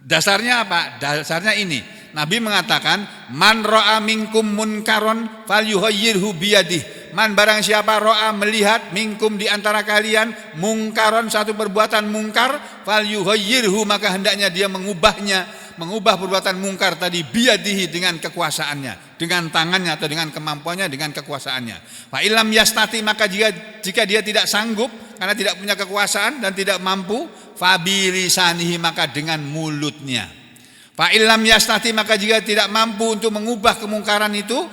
Dasarnya apa? Dasarnya ini. Nabi mengatakan, man ra'a minkum munkaron falyughayyirhu biyadihi. Man barang siapa ra'a melihat minkum di antara kalian mungkaron satu perbuatan mungkar falyughayyirhu maka hendaknya dia mengubah perbuatan mungkar tadi biyadihi dengan kekuasaannya, dengan tangannya atau dengan kemampuannya, dengan kekuasaannya. Fa illam yastati maka jika dia tidak sanggup karena tidak punya kekuasaan dan tidak mampu, fabilisanihi maka dengan mulutnya. Fa illam yastati maka jika tidak mampu untuk mengubah kemungkaran itu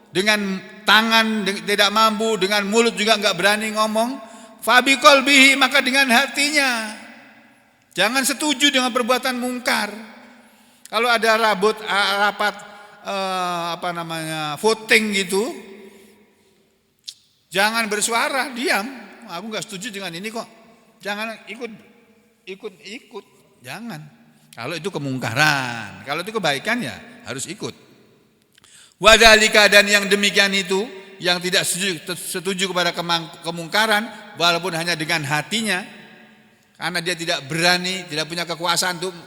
dengan tangan tidak mampu, dengan mulut juga enggak berani ngomong, fabiqalbihi maka dengan hatinya. Jangan setuju dengan perbuatan mungkar. Kalau ada rapat voting gitu, jangan bersuara, diam. Aku enggak setuju dengan ini kok. Jangan ikut. Jangan. Kalau itu kemungkaran, kalau itu kebaikan ya harus ikut. Wadzalika dan yang demikian itu yang tidak setuju kepada kemungkaran walaupun hanya dengan hatinya karena dia tidak berani, tidak punya kekuasaan untuk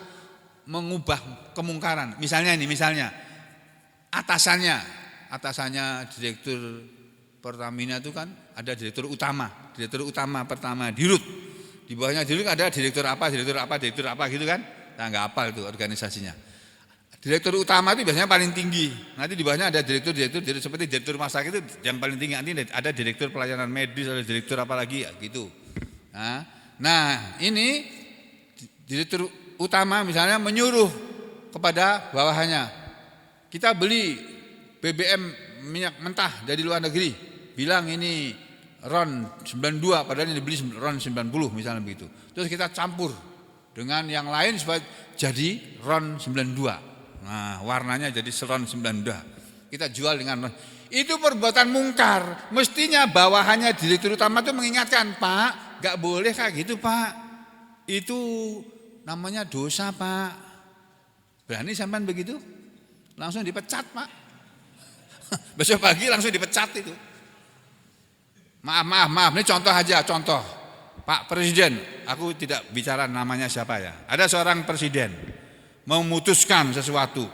mengubah kemungkaran. Misalnya atasannya direktur Pertamina itu kan ada direktur utama pertama Dirut. Di bawahnya Dirut ada direktur apa gitu kan. Nah, enggak hafal itu organisasinya. Direktur utama itu biasanya paling tinggi. Nanti di bawahnya ada direktur seperti direktur rumah sakit itu yang paling tinggi. Nanti ada direktur pelayanan medis, ada direktur apa lagi ya gitu. Nah, ini direktur utama misalnya menyuruh kepada bawahannya. Kita beli BBM minyak mentah dari luar negeri. Bilang ini RON 92 padahal ini dibeli RON 90 misalnya begitu. Terus kita campur dengan yang lain supaya jadi RON 92. Nah, warnanya jadi RON 92. Kita jual dengan RON. Itu perbuatan mungkar. Mestinya bawahannya direktur utama itu mengingatkan, Pak, enggak boleh kayak gitu, Pak. Itu namanya dosa, Pak. Berani sampean begitu? Langsung dipecat, Pak. Besok pagi langsung dipecat itu. Maaf, ini contoh aja, contoh. Pak Presiden, aku tidak bicara namanya siapa ya. Ada seorang presiden memutuskan sesuatu.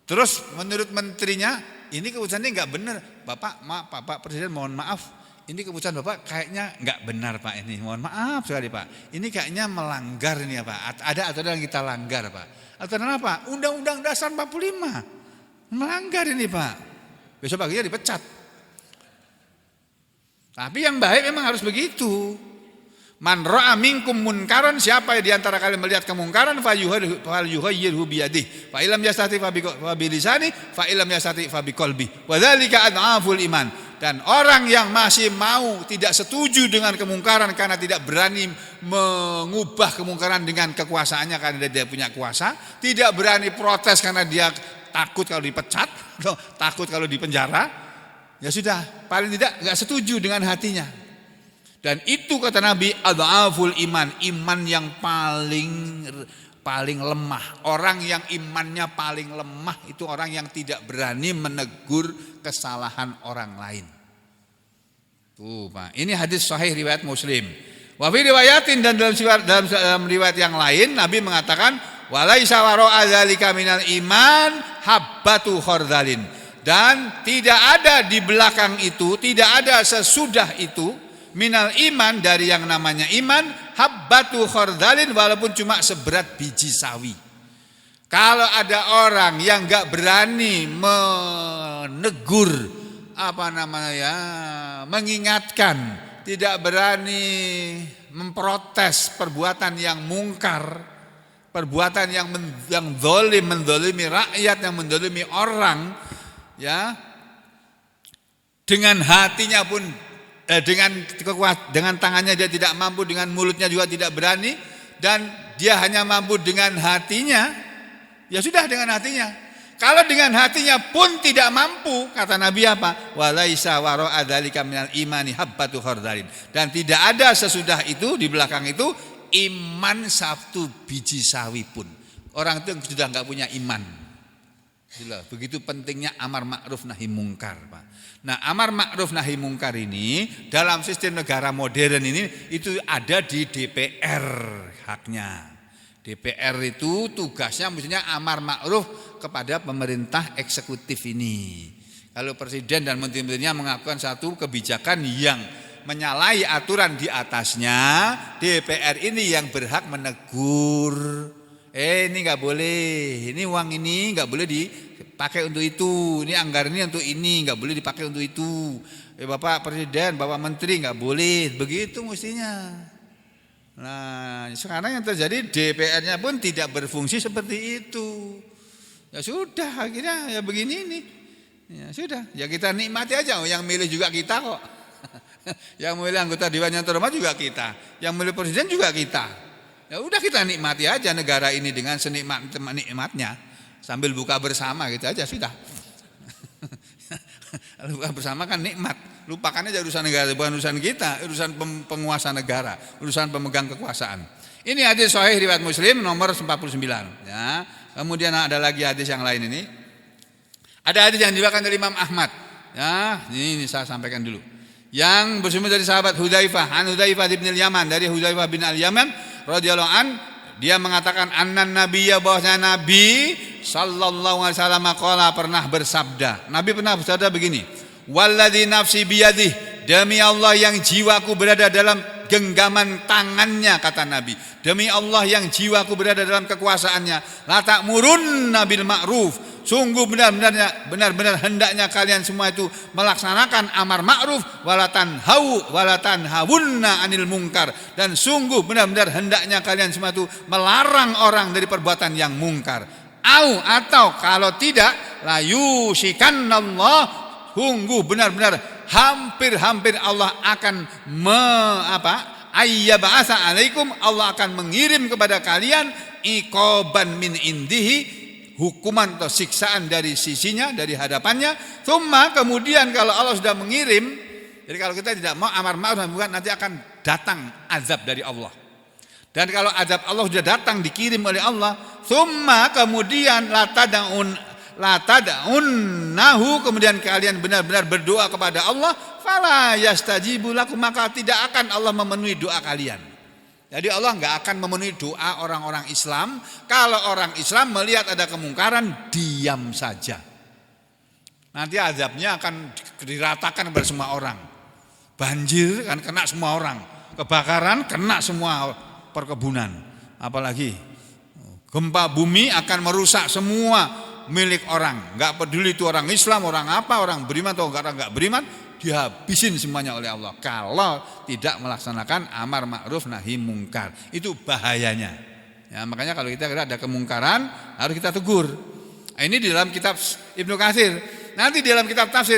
Terus menurut menterinya, ini keputusannya enggak benar. Bapak Presiden mohon maaf, ini keputusan Bapak kayaknya enggak benar Pak ini. Mohon maaf sekali Pak. Ini kayaknya melanggar ini ya Pak. Ada aturan yang kita langgar Pak. Aturan apa? Undang-Undang Dasar 45. Melanggar ini Pak. Besok paginya dipecat. Tapi yang baik memang harus begitu. Man ra'a minkum munkaran, siapa di antara kalian melihat kemungkaran falyughayyirhu biyadihi fa illam yastati fa bilisani fa illam yastati fa biqalbi wa dzalika adhaful iman. Dan orang yang masih mau tidak setuju dengan kemungkaran karena tidak berani mengubah kemungkaran dengan kekuasaannya karena dia punya kuasa, tidak berani protes karena dia takut kalau dipecat, takut kalau dipenjara, ya sudah, paling tidak enggak setuju dengan hatinya. Dan itu kata Nabi adhaful iman, iman yang paling lemah. Orang yang imannya paling lemah itu orang yang tidak berani menegur kesalahan orang lain. Tuh, Pak. Ini hadis sahih riwayat Muslim. Wa fi riwayatin dan dalam riwayat yang lain Nabi mengatakan walaisa wara'a dzalika minal iman habbatu khardalin. Dan tidak ada di belakang itu, tidak ada sesudah itu minal iman dari yang namanya iman habbatu khardalin walaupun cuma seberat biji sawi. Kalau ada orang yang enggak berani menegur mengingatkan, tidak berani memprotes perbuatan yang mungkar, perbuatan yang mendolimi rakyat, yang mendolimi orang, ya, dengan hatinya pun dengan tangannya dia tidak mampu, dengan mulutnya juga tidak berani, dan dia hanya mampu dengan hatinya. Ya sudah, dengan hatinya. Kalau dengan hatinya pun tidak mampu, kata Nabi apa? Walaisa wara'a dzalika minal imani habbatu khardalin. Dan tidak ada sesudah itu, di belakang itu, iman satu biji sawi pun. Orang itu sudah enggak punya iman. Begitu pentingnya amar ma'ruf nahi mungkar, Pak. Nah, amar ma'ruf nahi mungkar ini dalam sistem negara modern ini itu ada di DPR haknya. DPR itu tugasnya mestinya amar ma'ruf kepada pemerintah eksekutif ini. Kalau presiden dan menteri-menterinya mengakukan satu kebijakan yang menyalahi aturan di atasnya, DPR ini yang berhak menegur. Ini nggak boleh, ini uang ini nggak boleh dipakai untuk itu, ini anggaran ini untuk ini nggak boleh dipakai untuk itu. Bapak presiden, bapak menteri nggak boleh, begitu mestinya. Nah, sekarang yang terjadi DPR-nya pun tidak berfungsi seperti itu. Ya sudah, akhirnya ya begini ini. Ya sudah, ya kita nikmati aja. Yang milih juga kita kok. Yang milih anggota Dewan yang terhormat juga kita. Yang milih presiden juga kita. Ya udah, kita nikmati aja negara ini dengan senikmat-nikmatnya. Sambil buka bersama gitu aja sudah. Buka bersama kan nikmat. Lupakan aja urusan negara, bukan urusan kita, urusan penguasa negara, urusan pemegang kekuasaan. Ini hadis sahih riwayat Muslim nomor 49. Ya. Kemudian ada lagi hadis yang lain ini. Ada hadis yang diriwayatkan dari Imam Ahmad. Ya, ini saya sampaikan dulu. Yang bersumber dari sahabat Hudzaifah, an Hudzaifah bin Al-Yaman, dari Hudzaifah bin Al-Yaman radhiyallahu an, dia mengatakan annan nabiyya, bahwasanya Nabi sallallahu alaihi wasallam qala, pernah bersabda. Nabi pernah bersabda begini. Walladzi nafsi biyadih, demi Allah yang jiwaku berada dalam genggaman tangannya, kata Nabi. Demi Allah yang jiwaku berada dalam kekuasaannya. La ta'murunna bil ma'ruf, sungguh benar-benar hendaknya kalian semua itu melaksanakan amar ma'ruf, walatan hawunna anil mungkar, dan sungguh benar-benar hendaknya kalian semua itu melarang orang dari perbuatan yang mungkar. Atau kalau tidak, la yusikannallah, sungguh benar-benar hampir Allah akan ayyaba'asa alaikum, Allah akan mengirim kepada kalian iqaban min indihi, hukuman atau siksaan dari sisinya, dari hadapannya. Kemudian kalau Allah sudah mengirim, jadi kalau kita tidak mau amar ma'ruf nanti akan datang azab dari Allah. Dan kalau azab Allah sudah datang, dikirim oleh Allah, kemudian la tad'unnahu, kemudian kalian benar-benar berdoa kepada Allah, fala yastajibu lakum, maka tidak akan Allah memenuhi doa kalian. Jadi Allah enggak akan memenuhi doa orang-orang Islam kalau orang Islam melihat ada kemungkaran diam saja. Nanti azabnya akan diratakan kepada semua orang. Banjir kan kena semua orang, kebakaran kena semua perkebunan, apalagi gempa bumi akan merusak semua milik orang. Enggak peduli itu orang Islam, orang apa, orang beriman atau enggak beriman, dihabisin semuanya oleh Allah kalau tidak melaksanakan amar ma'ruf nahi mungkar. Itu bahayanya. Ya, makanya kalau kita ada kemungkaran harus kita tegur. Nah, ini di dalam kitab Ibnu Katsir. Nanti di dalam kitab tafsir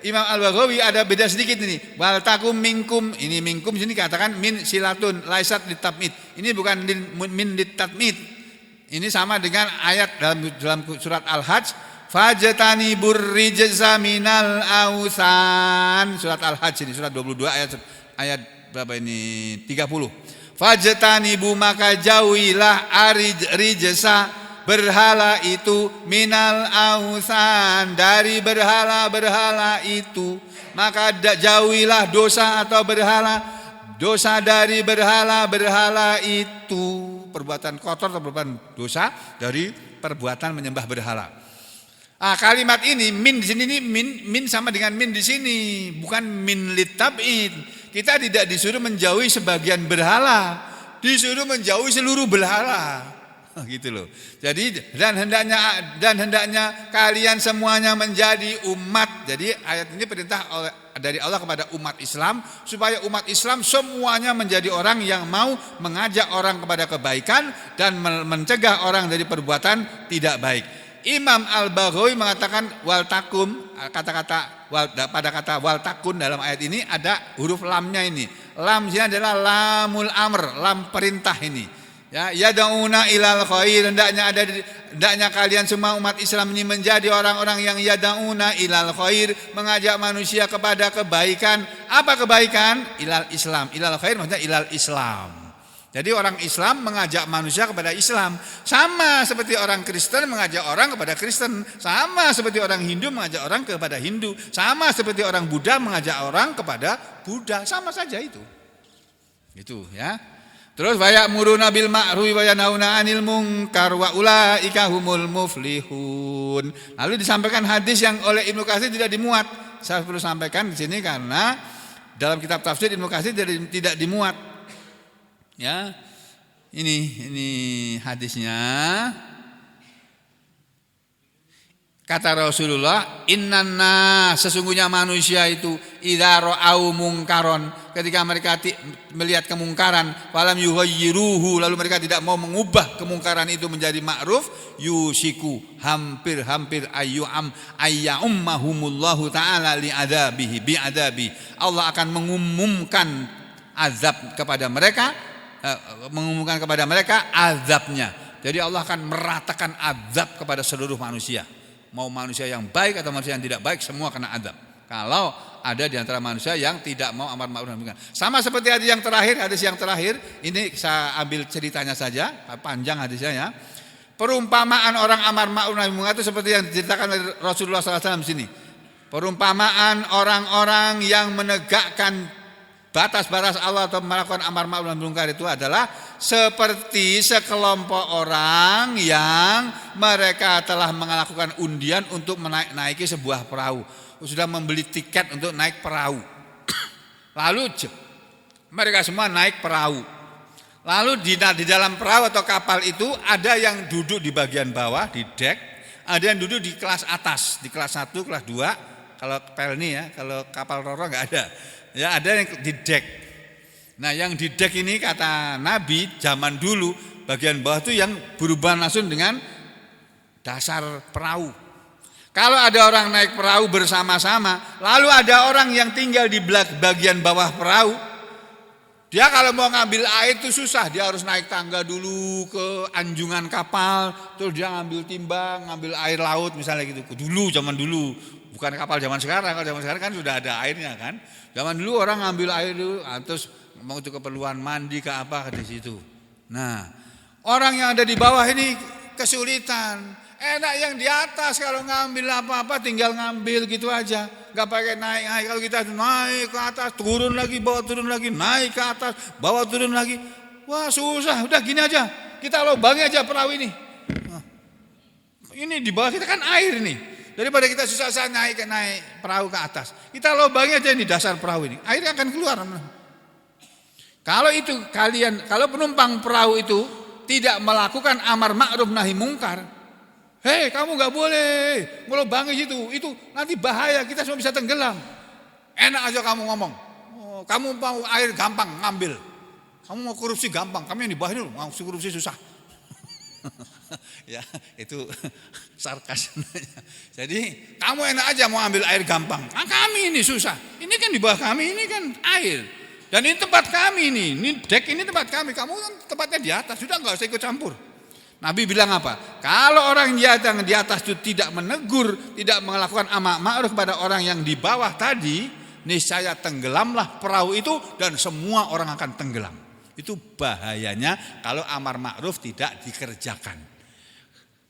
Imam Al-Baghawi ada beda sedikit ini. Wal takum minkum, ini minkum sini katakan min silatun laisat litabmid. Ini bukan min litatmid. Ini sama dengan ayat dalam surat Al-Hajj, fajtanibur rijza minal ausan. Surat Al-Hajj ini surat 22 ayat berapa ini? 30. Fajtanibu, maka jauhilah rijza, berhala itu, minal ausan, dari berhala-berhala itu. Maka jauhilah dosa atau dosa dari berhala-berhala itu, perbuatan kotor atau perbuatan dosa dari perbuatan menyembah berhala. Kalimat ini min di sini, ini min sama dengan min di sini, bukan min litab'id. Kita tidak disuruh menjauhi sebagian berhala, disuruh menjauhi seluruh berhala. Gitu loh. Jadi dan hendaknya kalian semuanya menjadi umat. Jadi ayat ini perintah dari Allah kepada umat Islam supaya umat Islam semuanya menjadi orang yang mau mengajak orang kepada kebaikan dan mencegah orang dari perbuatan tidak baik. Imam Al-Baghawi mengatakan wal takum, pada kata wal takun dalam ayat ini ada huruf lamnya ini. Lam sini adalah lamul amr, lam perintah ini. Ya, yad'una ilal khair, hendaknya kalian semua umat Islam ini menjadi orang-orang yang yad'una ilal khair, mengajak manusia kepada kebaikan. Apa kebaikan? Ilal Islam. Ilal khair maksudnya ilal Islam. Jadi orang Islam mengajak manusia kepada Islam, sama seperti orang Kristen mengajak orang kepada Kristen, sama seperti orang Hindu mengajak orang kepada Hindu, sama seperti orang Buddha mengajak orang kepada Buddha, sama saja itu. Itu ya. Terus waya'muruna bil ma'rufi wa yanhauna 'anil munkar wa ulaika humul muflihun. Lalu disampaikan hadis yang oleh Ibnu Katsir tidak dimuat. Saya perlu sampaikan di sini karena dalam kitab tafsir Ibnu Katsir tidak dimuat. Ya. Ini hadisnya. Kata Rasulullah, inna sesungguhnya manusia itu idza ra'au mungkaron, ketika mereka melihat kemungkaran, falam yughayyiruhu, lalu mereka tidak mau mengubah kemungkaran itu menjadi ma'ruf, yusiku hampir ayyummahumullahu ta'ala li'adabihi bi'adabi. Allah akan mengumumkan azab kepada mereka, azabnya. Jadi Allah akan meratakan azab kepada seluruh manusia. Mau manusia yang baik atau manusia yang tidak baik, semua kena azab. Kalau ada di antara manusia yang tidak mau amar ma'ruf nahi munkar. Sama seperti hadis yang terakhir, ini saya ambil ceritanya saja, panjang hadisnya ya. Perumpamaan orang amar ma'ruf nahi munkar itu seperti yang diceritakan oleh Rasulullah SAW di sini. Perumpamaan orang-orang yang menegakkan batas-batas Allah atau melakukan amar ma'ruf nahi munkar itu adalah seperti sekelompok orang yang mereka telah melakukan undian untuk menaiki sebuah perahu. Sudah membeli tiket untuk naik perahu. Lalu mereka semua naik perahu. Lalu di dalam perahu atau kapal itu ada yang duduk di bagian bawah di dek, ada yang duduk di kelas atas, di kelas 1, kelas 2. Kalau pelni ya, kalau kapal roro enggak ada. Ya, ada yang di dek. Nah, yang di dek ini kata Nabi zaman dulu bagian bawah itu yang berubah langsung dengan dasar perahu. Kalau ada orang naik perahu bersama-sama, lalu ada orang yang tinggal di bagian bawah perahu, dia kalau mau ngambil air itu susah, dia harus naik tangga dulu ke anjungan kapal, terus dia ngambil timbang, ngambil air laut misalnya gitu. Zaman dulu, bukan kapal zaman sekarang. Kalau zaman sekarang kan sudah ada airnya kan. Zaman dulu orang ngambil air dulu, terus mau untuk keperluan mandi ke apa di situ. Nah, orang yang ada di bawah ini kesulitan. Enak yang di atas, kalau ngambil apa-apa tinggal ngambil gitu aja, nggak pakai naik. Kalau kita naik ke atas, turun lagi, bawa turun lagi, naik ke atas, bawa turun lagi, wah susah. Udah gini aja, kita lubangi aja perahu ini. Nah, ini di bawah kita kan air nih. Daripada kita susah-susah naik perahu ke atas, kita lubangi aja ini dasar perahu ini, airnya akan keluar. Kalau penumpang perahu itu tidak melakukan amar ma'ruf nahi mungkar, hei kamu nggak boleh melubangi itu nanti bahaya, kita semua bisa tenggelam. Enak aja kamu ngomong, kamu mau air gampang ngambil, kamu mau korupsi gampang, kami yang di bawah ini mau korupsi susah. Ya itu sarkas. Jadi kamu enak aja mau ambil air gampang, kami ini susah. Ini kan di bawah kami ini kan air, dan ini tempat kami ini dek ini tempat kami, kamu kan tempatnya di atas, sudah nggak usah ikut campur. Nabi bilang apa? Kalau orang yang di atas itu tidak menegur, tidak melakukan amar ma'ruf kepada orang yang di bawah tadi, niscaya tenggelamlah perahu itu dan semua orang akan tenggelam. Itu bahayanya kalau amar ma'ruf tidak dikerjakan.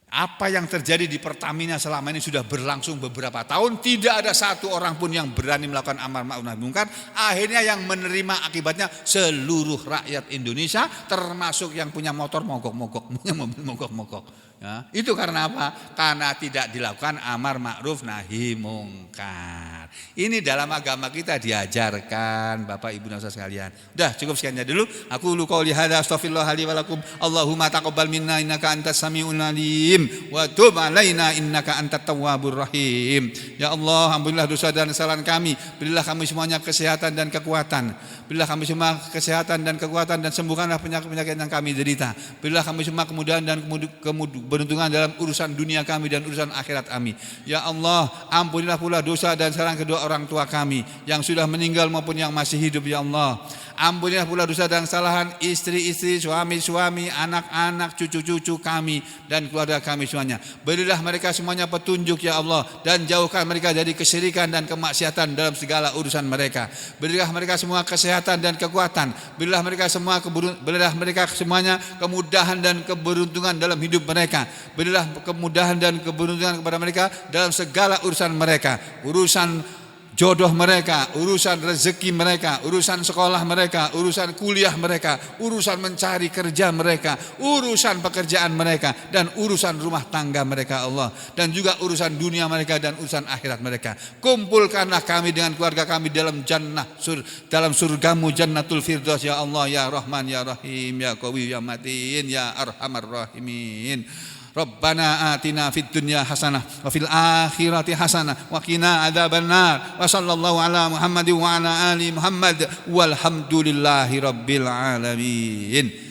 Apa yang terjadi di Pertamina selama ini sudah berlangsung beberapa tahun, tidak ada satu orang pun yang berani melakukan amar ma'ruf nahi munkar. Akhirnya yang menerima akibatnya seluruh rakyat Indonesia, termasuk yang punya motor mogok-mogok, punya mobil mogok-mogok. Ya, itu karena apa? Karena tidak dilakukan amar ma'ruf nahi munkar. Ini dalam agama kita diajarkan, Bapak Ibu dan saudara sekalian. Udah cukup sekiannya dulu. Aku lu qauli hadza astaghfirullah li wa lakum. Allahumma taqabbal minna innaka antas samiul alim wa tub alaina innaka antat tawwabur rahim. Ya Allah, ampunilah dosa dan kesalahan kami. Berilah kami semuanya kesehatan dan kekuatan. Berilah kami semua kesehatan dan kekuatan dan sembuhkanlah penyakit-penyakit yang kami derita. Berilah kami semua kemudahan dan keberuntungan dalam urusan dunia kami dan urusan akhirat kami. Ya Allah, ampunilah pula dosa dan kesalahan kedua orang tua kami yang sudah meninggal maupun yang masih hidup. Ya Allah, ampunilah pula dosa dan kesalahan istri-istri, suami-suami, anak-anak, cucu-cucu kami dan keluarga kami semuanya. Berilah mereka semuanya petunjuk ya Allah, dan jauhkan mereka dari kesyirikan dan kemaksiatan dalam segala urusan mereka. Berilah mereka semua kesehatan dan kekuatan. Berilah mereka semuanya kemudahan dan keberuntungan dalam hidup mereka. Berilah kemudahan dan keberuntungan kepada mereka dalam segala urusan mereka. Urusan jodoh mereka, urusan rezeki mereka, urusan sekolah mereka, urusan kuliah mereka, urusan mencari kerja mereka, urusan pekerjaan mereka, dan urusan rumah tangga mereka Allah, dan juga urusan dunia mereka dan urusan akhirat mereka. Kumpulkanlah kami dengan keluarga kami dalam dalam surgamu jannatul firdaus ya Allah ya Rahman ya Rahim ya Qawi ya Matin ya Arhamar Rahimin. Rabbana atina fid dunya hasanah wa fil akhirati hasanah wa qina adzabannar wa sallallahu ala Muhammadin wa ala ali Muhammad walhamdulillahi rabbil alamin.